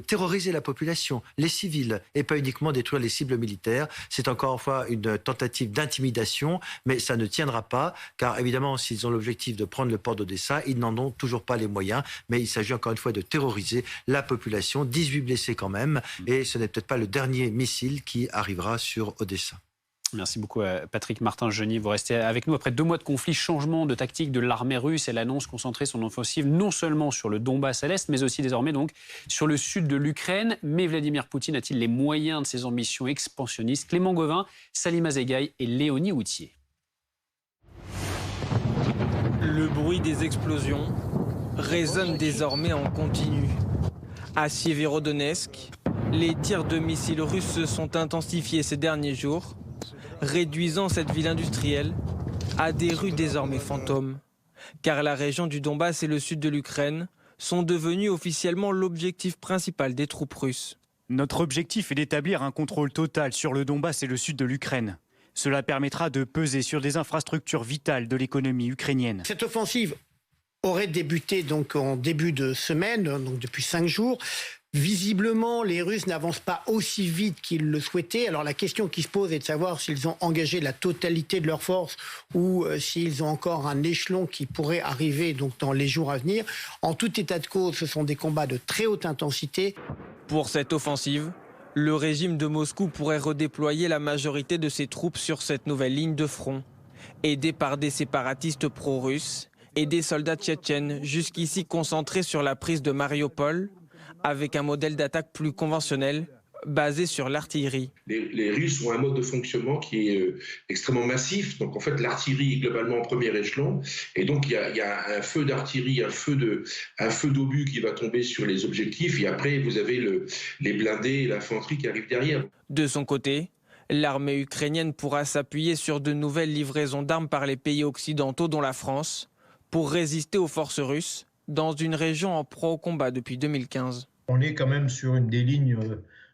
terroriser la population, les civils, et pas uniquement détruire les cibles militaires. C'est encore une fois une tentative d'intimidation, mais ça ne tiendra pas, car évidemment, s'ils ont l'objectif de prendre le port d'Odessa, ils n'en ont toujours pas les moyens, mais il s'agit encore une fois de terroriser la population. 18 blessés quand même, et ce n'est peut-être pas le dernier missile qui arrivera sur Odessa. Merci beaucoup Patrick Martin-Genier. Vous restez avec nous après 2 mois de conflit, changement de tactique de l'armée russe. Elle annonce concentrer son offensive non seulement sur le Donbass à l'est, mais aussi désormais donc sur le sud de l'Ukraine. Mais Vladimir Poutine a-t-il les moyens de ses ambitions expansionnistes? Clément Gauvin, Salima Zegaï et Léonie Houtier. Le bruit des explosions résonne désormais en continu. À Sieverodonetsk, les tirs de missiles russes se sont intensifiés ces derniers jours, réduisant cette ville industrielle à des rues désormais fantômes. Car la région du Donbass et le sud de l'Ukraine sont devenus officiellement l'objectif principal des troupes russes. Notre objectif est d'établir un contrôle total sur le Donbass et le sud de l'Ukraine. Cela permettra de peser sur des infrastructures vitales de l'économie ukrainienne. Cette offensive aurait débuté donc en début de semaine, donc depuis 5 jours. Visiblement, les Russes n'avancent pas aussi vite qu'ils le souhaitaient. Alors la question qui se pose est de savoir s'ils ont engagé la totalité de leurs forces ou s'ils ont encore un échelon qui pourrait arriver donc dans les jours à venir. En tout état de cause, ce sont des combats de très haute intensité. Pour cette offensive, le régime de Moscou pourrait redéployer la majorité de ses troupes sur cette nouvelle ligne de front, aidés par des séparatistes pro-russes et des soldats tchétchènes jusqu'ici concentrés sur la prise de Mariupol, avec un modèle d'attaque plus conventionnel, basé sur l'artillerie. Les Russes ont un mode de fonctionnement qui est extrêmement massif. Donc en fait, l'artillerie est globalement en premier échelon. Et donc il y a un feu d'artillerie, un feu d'obus qui va tomber sur les objectifs. Et après, vous avez les blindés et l'infanterie qui arrivent derrière. De son côté, l'armée ukrainienne pourra s'appuyer sur de nouvelles livraisons d'armes par les pays occidentaux, dont la France, pour résister aux forces russes dans une région en proie au combat depuis 2015. On est quand même sur des lignes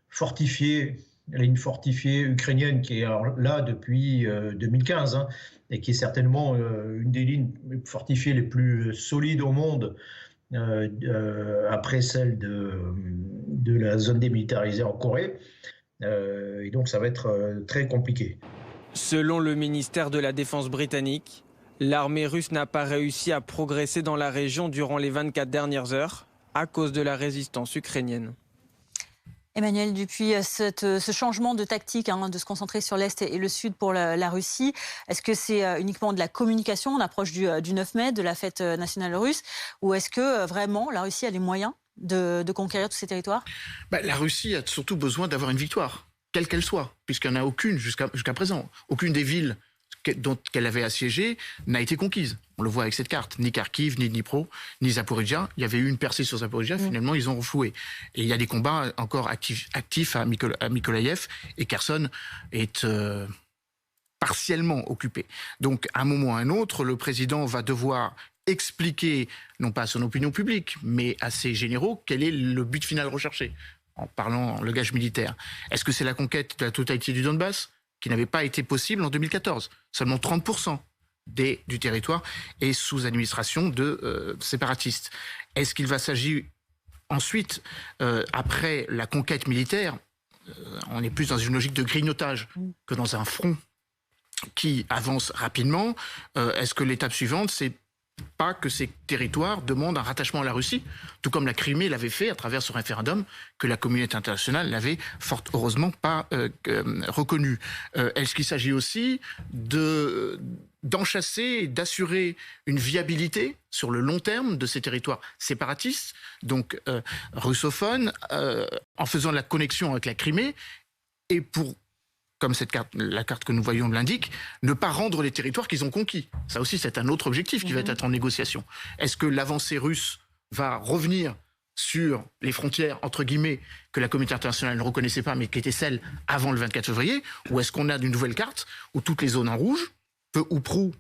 fortifiée, la ligne fortifiée ukrainienne qui est là depuis 2015 et qui est certainement une des lignes fortifiées les plus solides au monde après celle de la zone démilitarisée en Corée. Et donc ça va être très compliqué. Selon le ministère de la Défense britannique, l'armée russe n'a pas réussi à progresser dans la région durant les 24 dernières heures à cause de la résistance ukrainienne. Emmanuel Dupuis, ce changement de tactique, de se concentrer sur l'Est et le Sud pour la Russie, est-ce que c'est uniquement de la communication? On approche du 9 mai, de la fête nationale russe, ou est-ce que vraiment la Russie a les moyens de conquérir tous ces territoires? La Russie a surtout besoin d'avoir une victoire, quelle qu'elle soit, puisqu'il n'y en a aucune jusqu'à présent. Aucune des villes qu'elle avait assiégées n'a été conquise. On le voit avec cette carte. Ni Kharkiv, ni Dnipro, ni Zaporizhzhia. Il y avait eu une percée sur Zaporizhzhia, finalement ils ont refloué. Et il y a des combats encore actifs à Mykolaïev, et Kherson est partiellement occupé. Donc à un moment ou à un autre, le président va devoir expliquer, non pas à son opinion publique, mais à ses généraux, quel est le but final recherché, en parlant langage militaire. Est-ce que c'est la conquête de la totalité du Donbass, qui n'avait pas été possible en 2014. Seulement 30% du territoire est sous administration de séparatistes. Est-ce qu'il va s'agir ensuite, après la conquête militaire, on est plus dans une logique de grignotage que dans un front qui avance rapidement. Est-ce que l'étape suivante, c'est pas que ces territoires demandent un rattachement à la Russie, tout comme la Crimée l'avait fait à travers ce référendum que la communauté internationale n'avait fort heureusement pas reconnu. Est-ce qu'il s'agit aussi d'enchasser et d'assurer une viabilité sur le long terme de ces territoires séparatistes, donc russophones, en faisant la connexion avec la Crimée, et pour, comme la carte que nous voyons l'indique, ne pas rendre les territoires qu'ils ont conquis. Ça aussi, c'est un autre objectif qui va être en négociation. Est-ce que l'avancée russe va revenir sur les frontières, entre guillemets, que la communauté internationale ne reconnaissait pas, mais qui étaient celles avant le 24 février, ou est-ce qu'on a une nouvelle carte où toutes les zones en rouge, peu ou prou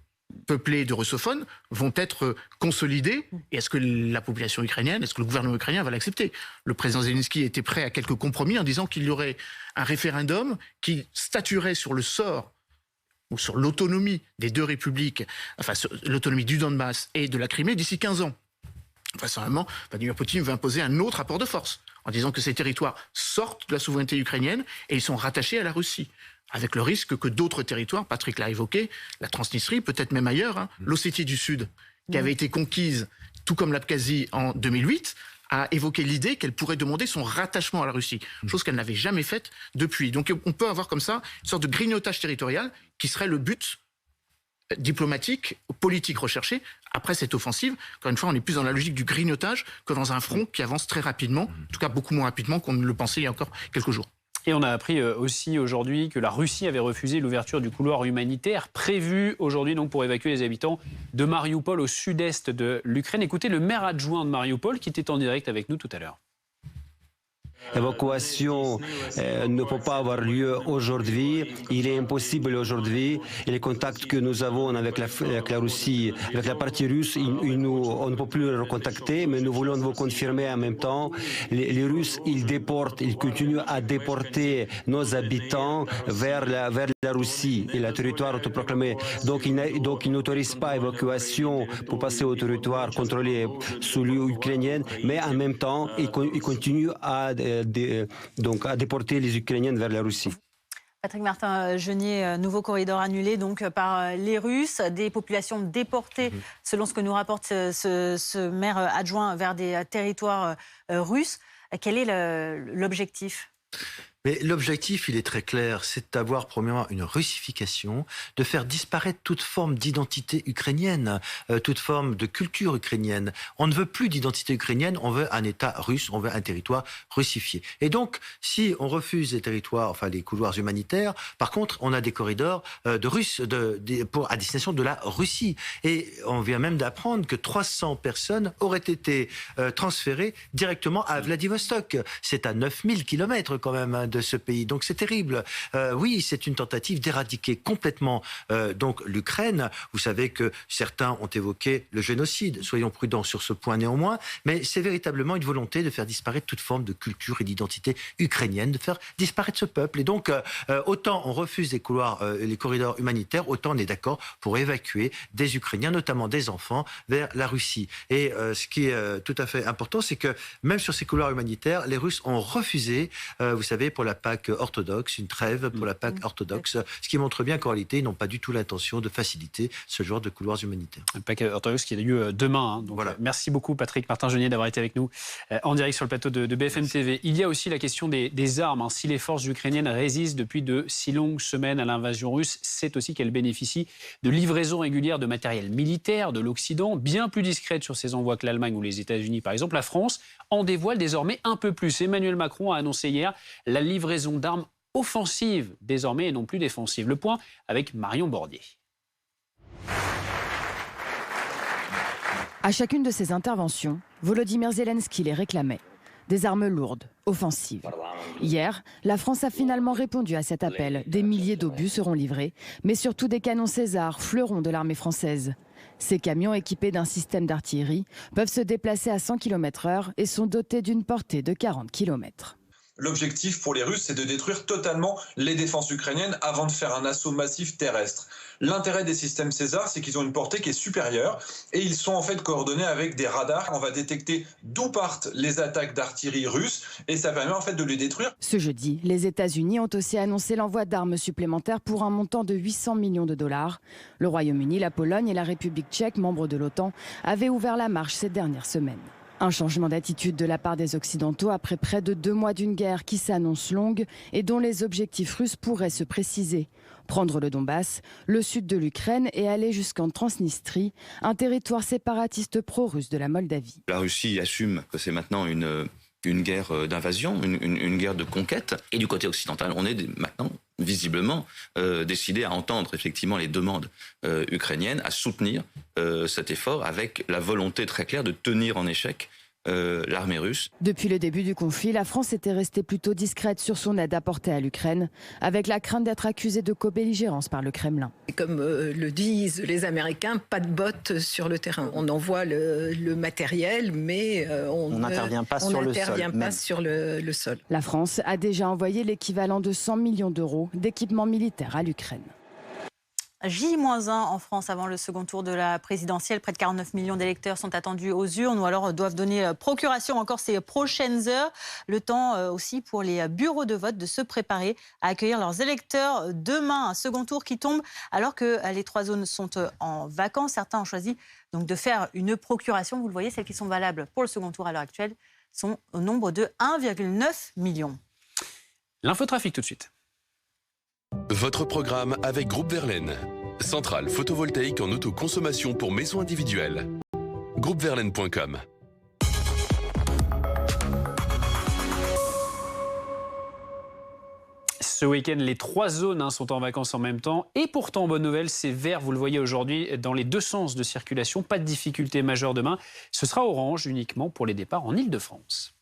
peuplées de russophones, vont être consolidées? Et est-ce que la population ukrainienne, est-ce que le gouvernement ukrainien va l'accepter? Le président Zelensky était prêt à quelques compromis en disant qu'il y aurait un référendum qui statuerait sur le sort ou sur l'autonomie des deux républiques, enfin l'autonomie du Donbass et de la Crimée d'ici 15 ans. Vraisemblablement, Vladimir Poutine va imposer un autre rapport de force en disant que ces territoires sortent de la souveraineté ukrainienne et ils sont rattachés à la Russie, avec le risque que d'autres territoires, Patrick l'a évoqué, la Transnistrie, peut-être même ailleurs, l'Ossétie du Sud, qui avait été conquise, tout comme l'Abkhazie en 2008, a évoqué l'idée qu'elle pourrait demander son rattachement à la Russie, chose qu'elle n'avait jamais faite depuis. Donc on peut avoir comme ça une sorte de grignotage territorial qui serait le but diplomatique, politique recherché après cette offensive. Encore une fois, on est plus dans la logique du grignotage que dans un front qui avance très rapidement, en tout cas beaucoup moins rapidement qu'on ne le pensait il y a encore quelques jours. Et on a appris aussi aujourd'hui que la Russie avait refusé l'ouverture du couloir humanitaire prévu aujourd'hui donc pour évacuer les habitants de Mariupol au sud-est de l'Ukraine. Écoutez le maire adjoint de Mariupol qui était en direct avec nous tout à l'heure. L'évacuation ne peut pas avoir lieu aujourd'hui. Il est impossible aujourd'hui. Et les contacts que nous avons avec la Russie, avec la partie russe, on ne peut plus les recontacter, mais nous voulons vous confirmer en même temps, les Russes, ils continuent à déporter nos habitants vers la Russie et le territoire autoproclamé. Donc ils n'autorisent pas l'évacuation pour passer au territoire contrôlé sous l'Ukrainienne, mais en même temps, ils continuent à déporter les Ukrainiens vers la Russie. Patrick Martin-Genier, nouveau corridor annulé donc par les Russes, des populations déportées, selon ce que nous rapporte ce maire adjoint, vers des territoires russes. Quel est l'objectif ? Mais l'objectif, il est très clair, c'est d'avoir premièrement une russification, de faire disparaître toute forme d'identité ukrainienne, toute forme de culture ukrainienne. On ne veut plus d'identité ukrainienne, on veut un État russe, on veut un territoire russifié. Et donc, si on refuse les territoires, enfin les couloirs humanitaires, par contre, on a des corridors de Russes à destination de la Russie. Et on vient même d'apprendre que 300 personnes auraient été transférées directement à Vladivostok. C'est à 9000 kilomètres quand même de ce pays. Donc c'est terrible. Oui, c'est une tentative d'éradiquer complètement donc l'Ukraine. Vous savez que certains ont évoqué le génocide. Soyons prudents sur ce point néanmoins. Mais c'est véritablement une volonté de faire disparaître toute forme de culture et d'identité ukrainienne, de faire disparaître ce peuple. Et donc, autant on refuse les couloirs, les corridors humanitaires, autant on est d'accord pour évacuer des Ukrainiens, notamment des enfants, vers la Russie. Et ce qui est tout à fait important, c'est que même sur ces couloirs humanitaires, les Russes ont refusé, vous savez, pour la Pâque orthodoxe, une trêve pour la Pâque orthodoxe, ce qui montre bien qu'en réalité, ils n'ont pas du tout l'intention de faciliter ce genre de couloirs humanitaires. La Pâque orthodoxe qui a lieu demain. Hein, donc voilà. Merci beaucoup, Patrick Martin-Genier, d'avoir été avec nous en direct sur le plateau de BFM TV. Il y a aussi la question des armes. Hein. Si les forces ukrainiennes résistent depuis de si longues semaines à l'invasion russe, c'est aussi qu'elles bénéficient de livraisons régulières de matériel militaire de l'Occident, bien plus discrètes sur ces envois que l'Allemagne ou les États-Unis, par exemple. La France en dévoile désormais un peu plus. Emmanuel Macron a annoncé hier la livraison d'armes offensives désormais et non plus défensives. Le point avec Marion Bordier. À chacune de ces interventions, Volodymyr Zelensky les réclamait. Des armes lourdes, offensives. Hier, la France a finalement répondu à cet appel. Des milliers d'obus seront livrés, mais surtout des canons César, fleurons de l'armée française. Ces camions équipés d'un système d'artillerie peuvent se déplacer à 100 km/h et sont dotés d'une portée de 40 km. L'objectif pour les Russes, c'est de détruire totalement les défenses ukrainiennes avant de faire un assaut massif terrestre. L'intérêt des systèmes César, c'est qu'ils ont une portée qui est supérieure et ils sont en fait coordonnés avec des radars. On va détecter d'où partent les attaques d'artillerie russes et ça permet en fait de les détruire. Ce jeudi, les États-Unis ont aussi annoncé l'envoi d'armes supplémentaires pour un montant de 800 millions de dollars. Le Royaume-Uni, la Pologne et la République tchèque, membres de l'OTAN, avaient ouvert la marche ces dernières semaines. Un changement d'attitude de la part des Occidentaux après près de 2 mois d'une guerre qui s'annonce longue et dont les objectifs russes pourraient se préciser. Prendre le Donbass, le sud de l'Ukraine et aller jusqu'en Transnistrie, un territoire séparatiste pro-russe de la Moldavie. La Russie assume que c'est maintenant une guerre d'invasion, une guerre de conquête. Et du côté occidental, on est maintenant visiblement décidé à entendre effectivement les demandes ukrainiennes, à soutenir cet effort avec la volonté très claire de tenir en échec l'armée russe. Depuis le début du conflit, la France était restée plutôt discrète sur son aide apportée à l'Ukraine, avec la crainte d'être accusée de co-belligérance par le Kremlin. Comme le disent les Américains, pas de bottes sur le terrain. On envoie le matériel, mais on n'intervient pas sur le sol. La France a déjà envoyé l'équivalent de 100 millions d'euros d'équipements militaires à l'Ukraine. J-1 en France avant le second tour de la présidentielle. Près de 49 millions d'électeurs sont attendus aux urnes ou alors doivent donner procuration encore ces prochaines heures. Le temps aussi pour les bureaux de vote de se préparer à accueillir leurs électeurs demain. Un second tour qui tombe alors que les 3 zones sont en vacances. Certains ont choisi donc de faire une procuration. Vous le voyez, celles qui sont valables pour le second tour à l'heure actuelle sont au nombre de 1,9 million. L'infotrafic tout de suite. Votre programme avec Groupe Verlaine. Centrale photovoltaïque en autoconsommation pour maisons individuelles. Groupeverlaine.com. Ce week-end, les 3 zones sont en vacances en même temps. Et pourtant, bonne nouvelle, c'est vert, vous le voyez aujourd'hui, dans les 2 sens de circulation. Pas de difficulté majeure demain. Ce sera orange uniquement pour les départs en Ile-de-France.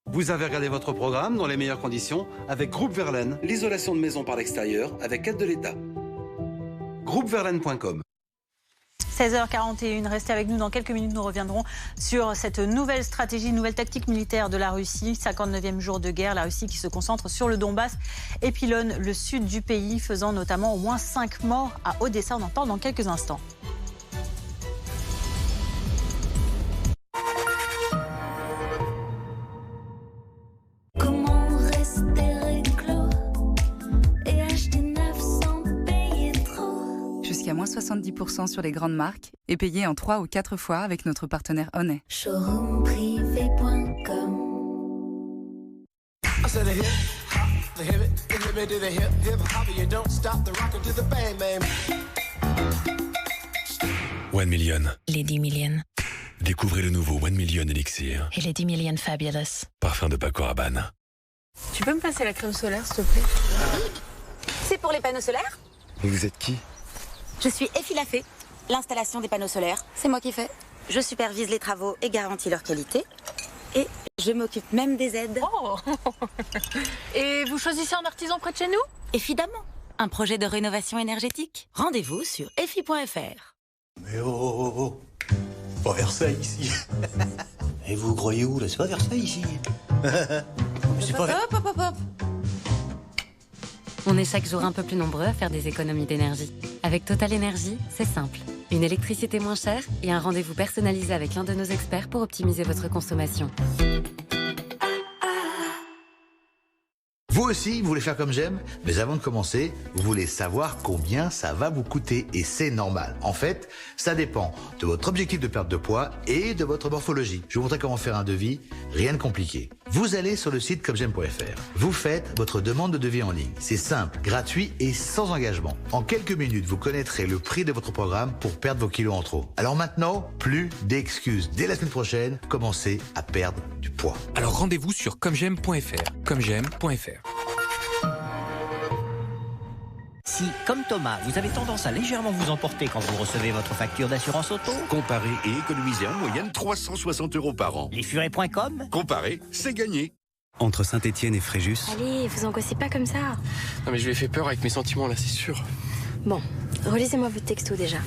Vous avez regardé votre programme dans les meilleures conditions avec Groupe Verlaine, l'isolation de maison par l'extérieur avec aide de l'État. Groupeverlaine.com. 16h41, restez avec nous dans quelques minutes, nous reviendrons sur cette nouvelle stratégie, nouvelle tactique militaire de la Russie, 59e jour de guerre, la Russie qui se concentre sur le Donbass et pilonne le sud du pays, faisant notamment au moins 5 morts à Odessa, on en parle dans quelques instants. Jusqu'à moins 70% sur les grandes marques et payé en 3 ou 4 fois avec notre partenaire Honey. Showroomprivé.com. to the hip, hop, the hip it to the hip, hip hop, you don't stop the rockin' to the bang bang. 1 Million. Les 10 millions. Découvrez le nouveau 1 Million Elixir. Et les 10 millions Fabulous. Parfum de Paco Rabanne. Tu peux me passer la crème solaire, s'il te plaît? C'est pour les panneaux solaires? Vous êtes qui? Je suis Effie Lafay. L'installation des panneaux solaires, c'est moi qui fais. Je supervise les travaux et garantis leur qualité. Et je m'occupe même des aides. Oh. Et vous choisissez un artisan près de chez nous? Évidemment. Un projet de rénovation énergétique. Rendez-vous sur effie.fr. Mais oh, pas Versailles ici. Et vous croyez où là? C'est pas Versailles ici. C'est pas Hop, hop, hop, hop. On est chaque jour un peu plus nombreux à faire des économies d'énergie. Avec Total Énergie, c'est simple. Une électricité moins chère et un rendez-vous personnalisé avec l'un de nos experts pour optimiser votre consommation. Vous aussi, vous voulez faire comme j'aime? Mais avant de commencer, vous voulez savoir combien ça va vous coûter. Et c'est normal. En fait, ça dépend de votre objectif de perte de poids et de votre morphologie. Je vais vous montrer comment faire un devis. Rien de compliqué. Vous allez sur le site commejaime.fr. Vous faites votre demande de devis en ligne. C'est simple, gratuit et sans engagement. En quelques minutes, vous connaîtrez le prix de votre programme pour perdre vos kilos en trop. Alors maintenant, plus d'excuses. Dès la semaine prochaine, commencez à perdre du poids. Alors rendez-vous sur commejaime.fr. commejaime.fr. Si, comme Thomas, vous avez tendance à légèrement vous emporter quand vous recevez votre facture d'assurance auto, comparez et économisez en moyenne 360 € par an. lesfurets.com. Comparez, c'est gagné. Entre Saint-Étienne et Fréjus. Allez, vous angoissez pas comme ça. Non mais je lui ai fait peur avec mes sentiments là, c'est sûr. Bon, relisez-moi votre texto déjà.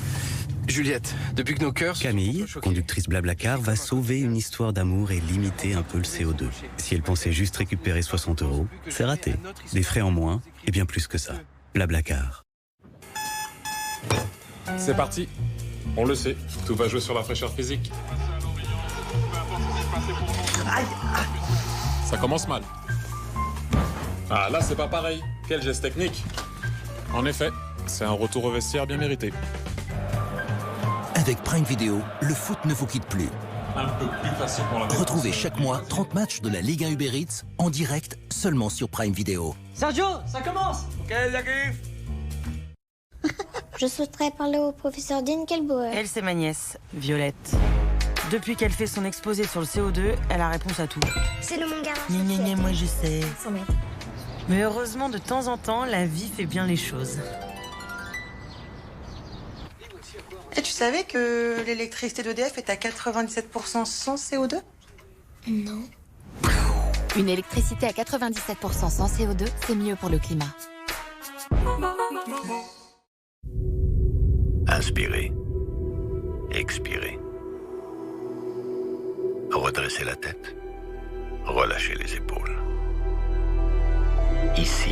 Juliette, depuis que nos cœurs... Camille, conductrice Blablacar, va sauver une histoire d'amour et limiter un peu le CO2. Si elle pensait juste récupérer 60 €, c'est raté. Des frais en moins et bien plus que ça. Blablacar. C'est parti. On le sait, tout va jouer sur la fraîcheur physique. Ça commence mal. Ah là, c'est pas pareil. Quel geste technique. En effet, c'est un retour au vestiaire bien mérité. Avec Prime Video, le foot ne vous quitte plus. Un peu plus facile pour la défense. Retrouvez chaque mois 30 matchs de la Ligue 1 Uber Eats en direct seulement sur Prime Video. Sergio, ça commence. Ok, j'arrive. Je souhaiterais parler au professeur Dinkelbauer. Elle, c'est ma nièce, Violette. Depuis qu'elle fait son exposé sur le CO2, elle a réponse à tout. C'est le manga. Gna, moi je sais. Mais heureusement, de temps en temps, la vie fait bien les choses. Et tu savais que l'électricité d'EDF est à 97% sans CO2? Non. Une électricité à 97% sans CO2, c'est mieux pour le climat. Inspirez. Expirez. Redressez la tête. Relâchez les épaules. Ici,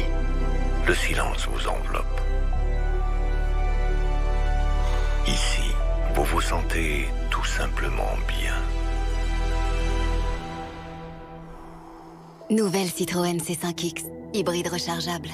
le silence vous enveloppe. Ici, vous vous sentez tout simplement bien. Nouvelle Citroën C5X, hybride rechargeable.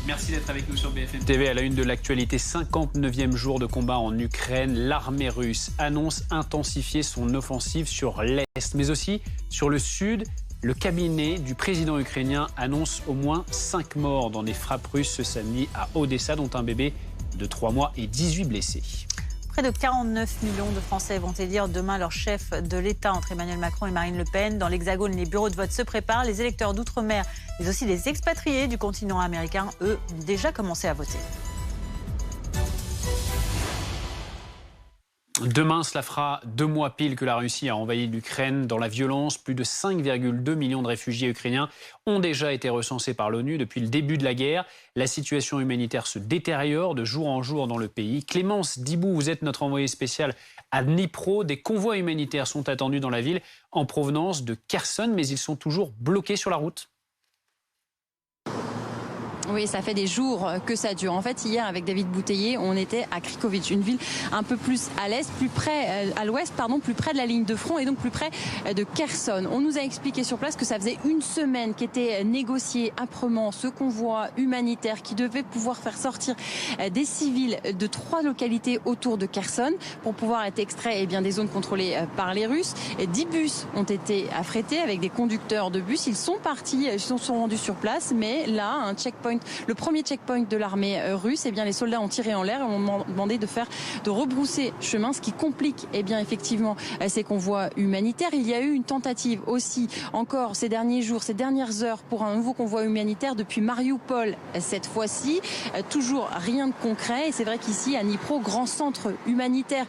Merci d'être avec nous sur BFM TV. À la une de l'actualité, 59e jour de combat en Ukraine. L'armée russe annonce intensifier son offensive sur l'Est, mais aussi sur le Sud. Le cabinet du président ukrainien annonce au moins 5 morts dans des frappes russes ce samedi à Odessa, dont un bébé de 3 mois et 18 blessés. Près de 49 millions de Français vont élire demain leur chef de l'État entre Emmanuel Macron et Marine Le Pen. Dans l'Hexagone, les bureaux de vote se préparent. Les électeurs d'outre-mer, mais aussi les expatriés du continent américain, eux, ont déjà commencé à voter. Demain, cela fera 2 mois pile que la Russie a envahi l'Ukraine dans la violence. Plus de 5,2 millions de réfugiés ukrainiens ont déjà été recensés par l'ONU depuis le début de la guerre. La situation humanitaire se détériore de jour en jour dans le pays. Clémence Dibou, vous êtes notre envoyée spéciale à Dnipro. Des convois humanitaires sont attendus dans la ville en provenance de Kherson, mais ils sont toujours bloqués sur la route. Oui, ça fait des jours que ça dure. En fait, hier, avec David Bouteiller, on était à Krikovice, une ville un peu plus à l'est, plus près de la ligne de front et donc plus près de Kherson. On nous a expliqué sur place que ça faisait une semaine qu'était négocié âprement ce convoi humanitaire qui devait pouvoir faire sortir des civils de 3 localités autour de Kherson pour pouvoir être extraits des zones contrôlées par les Russes. 10 bus ont été affrétés avec des conducteurs de bus. Ils sont partis, ils sont rendus sur place, mais là, le premier checkpoint de l'armée russe, les soldats ont tiré en l'air et ont demandé de rebrousser chemin, ce qui complique effectivement ces convois humanitaires. Il y a eu une tentative aussi encore ces derniers jours, ces dernières heures pour un nouveau convoi humanitaire depuis Mariupol cette fois-ci. Toujours rien de concret et c'est vrai qu'ici à Dnipro, grand centre humanitaire,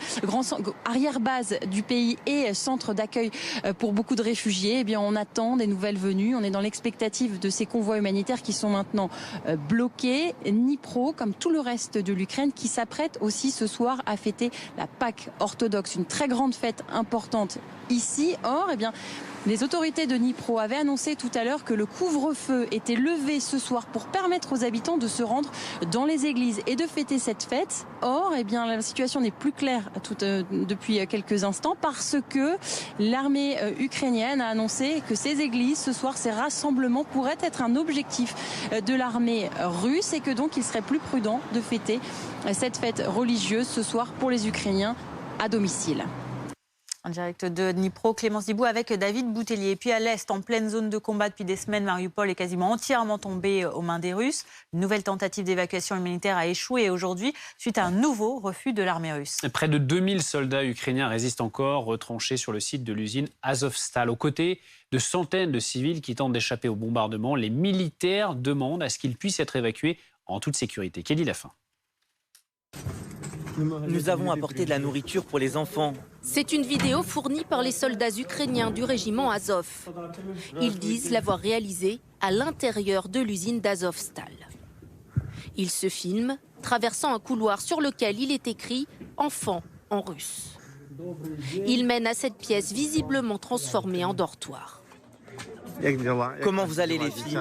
arrière-base du pays et centre d'accueil pour beaucoup de réfugiés, on attend des nouvelles venues. On est dans l'expectative de ces convois humanitaires qui sont maintenant bloqués. Dnipro, comme tout le reste de l'Ukraine, qui s'apprête aussi ce soir à fêter la Pâque orthodoxe, une très grande fête importante ici. Or, les autorités de Dnipro avaient annoncé tout à l'heure que le couvre-feu était levé ce soir pour permettre aux habitants de se rendre dans les églises et de fêter cette fête. Or, la situation n'est plus claire depuis quelques instants parce que l'armée ukrainienne a annoncé que ces églises, ce soir, ces rassemblements pourraient être un objectif de l'armée russe et que donc il serait plus prudent de fêter cette fête religieuse ce soir pour les Ukrainiens à domicile. En direct de Dnipro, Clémence Dibou avec David Bouteiller. Et puis à l'est, en pleine zone de combat depuis des semaines, Mariupol est quasiment entièrement tombé aux mains des Russes. Une nouvelle tentative d'évacuation humanitaire a échoué aujourd'hui suite à un nouveau refus de l'armée russe. Près de 2000 soldats ukrainiens résistent encore, retranchés sur le site de l'usine Azovstal. Aux côtés de centaines de civils qui tentent d'échapper au bombardement, les militaires demandent à ce qu'ils puissent être évacués en toute sécurité. Kelly Lafin. Nous avons apporté de la nourriture pour les enfants. C'est une vidéo fournie par les soldats ukrainiens du régiment Azov. Ils disent l'avoir réalisée à l'intérieur de l'usine d'Azovstal. Ils se filment traversant un couloir sur lequel il est écrit « Enfant » en russe. Ils mènent à cette pièce visiblement transformée en dortoir. Comment vous allez les filles?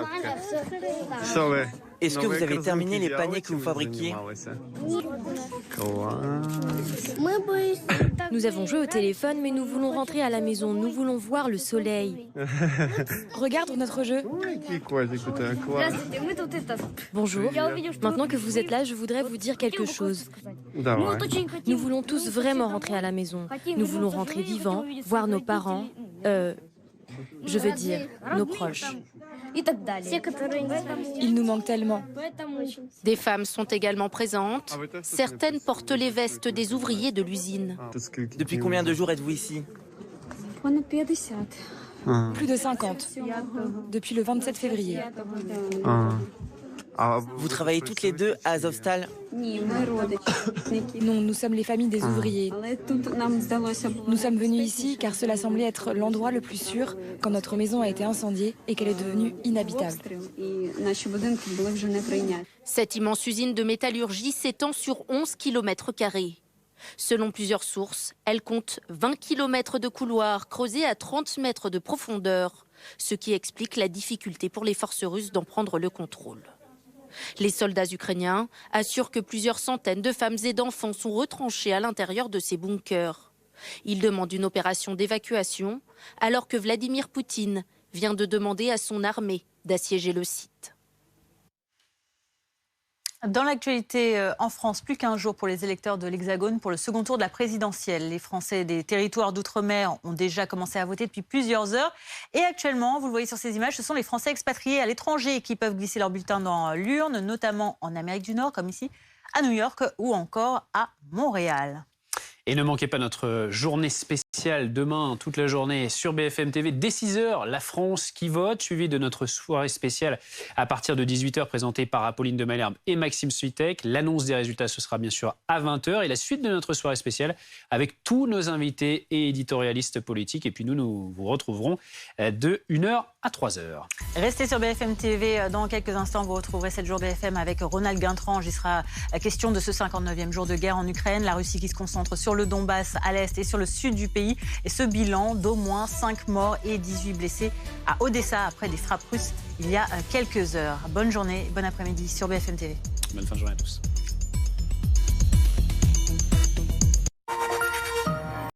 Est-ce que vous avez terminé les paniers que vous fabriquiez? Nous avons joué au téléphone, mais nous voulons rentrer à la maison. Nous voulons voir le soleil. Regarde notre jeu. Bonjour. Maintenant que vous êtes là, je voudrais vous dire quelque chose. Nous voulons tous vraiment rentrer à la maison. Nous voulons rentrer vivants, voir nos parents. Je veux dire, nos proches. Il nous manque tellement. Des femmes sont également présentes. Certaines portent les vestes des ouvriers de l'usine. Depuis combien de jours êtes-vous ici? Plus de 50. Depuis le 27 février. Vous travaillez toutes les deux à Azovstal? Non, nous sommes les familles des ouvriers. Nous sommes venus ici car cela semblait être l'endroit le plus sûr quand notre maison a été incendiée et qu'elle est devenue inhabitable. Cette immense usine de métallurgie s'étend sur 11 km². Selon plusieurs sources, elle compte 20 km de couloirs creusés à 30 mètres de profondeur, ce qui explique la difficulté pour les forces russes d'en prendre le contrôle. Les soldats ukrainiens assurent que plusieurs centaines de femmes et d'enfants sont retranchés à l'intérieur de ces bunkers. Ils demandent une opération d'évacuation, alors que Vladimir Poutine vient de demander à son armée d'assiéger le site. Dans l'actualité en France, plus qu'un jour pour les électeurs de l'Hexagone pour le second tour de la présidentielle. Les Français des territoires d'outre-mer ont déjà commencé à voter depuis plusieurs heures. Et actuellement, vous le voyez sur ces images, ce sont les Français expatriés à l'étranger qui peuvent glisser leur bulletin dans l'urne, notamment en Amérique du Nord, comme ici à New York ou encore à Montréal. Et ne manquez pas notre journée spéciale demain, toute la journée sur BFM TV. Dès 6h, la France qui vote, suivi de notre soirée spéciale à partir de 18h, présentée par Apolline de Malherbe et Maxime Switek. L'annonce des résultats, ce sera bien sûr à 20h. Et la suite de notre soirée spéciale avec tous nos invités et éditorialistes politiques. Et puis nous vous retrouverons de 1h à 3h. Restez sur BFM TV. Dans quelques instants, vous retrouverez 7 jours BFM avec Ronald Guintrange. Il sera question de ce 59e jour de guerre en Ukraine. La Russie qui se concentre sur le Donbass à l'est et sur le sud du pays. Et ce bilan d'au moins 5 morts et 18 blessés à Odessa après des frappes russes il y a quelques heures. Bonne journée, bon après-midi sur BFM TV. Bonne fin de journée à tous.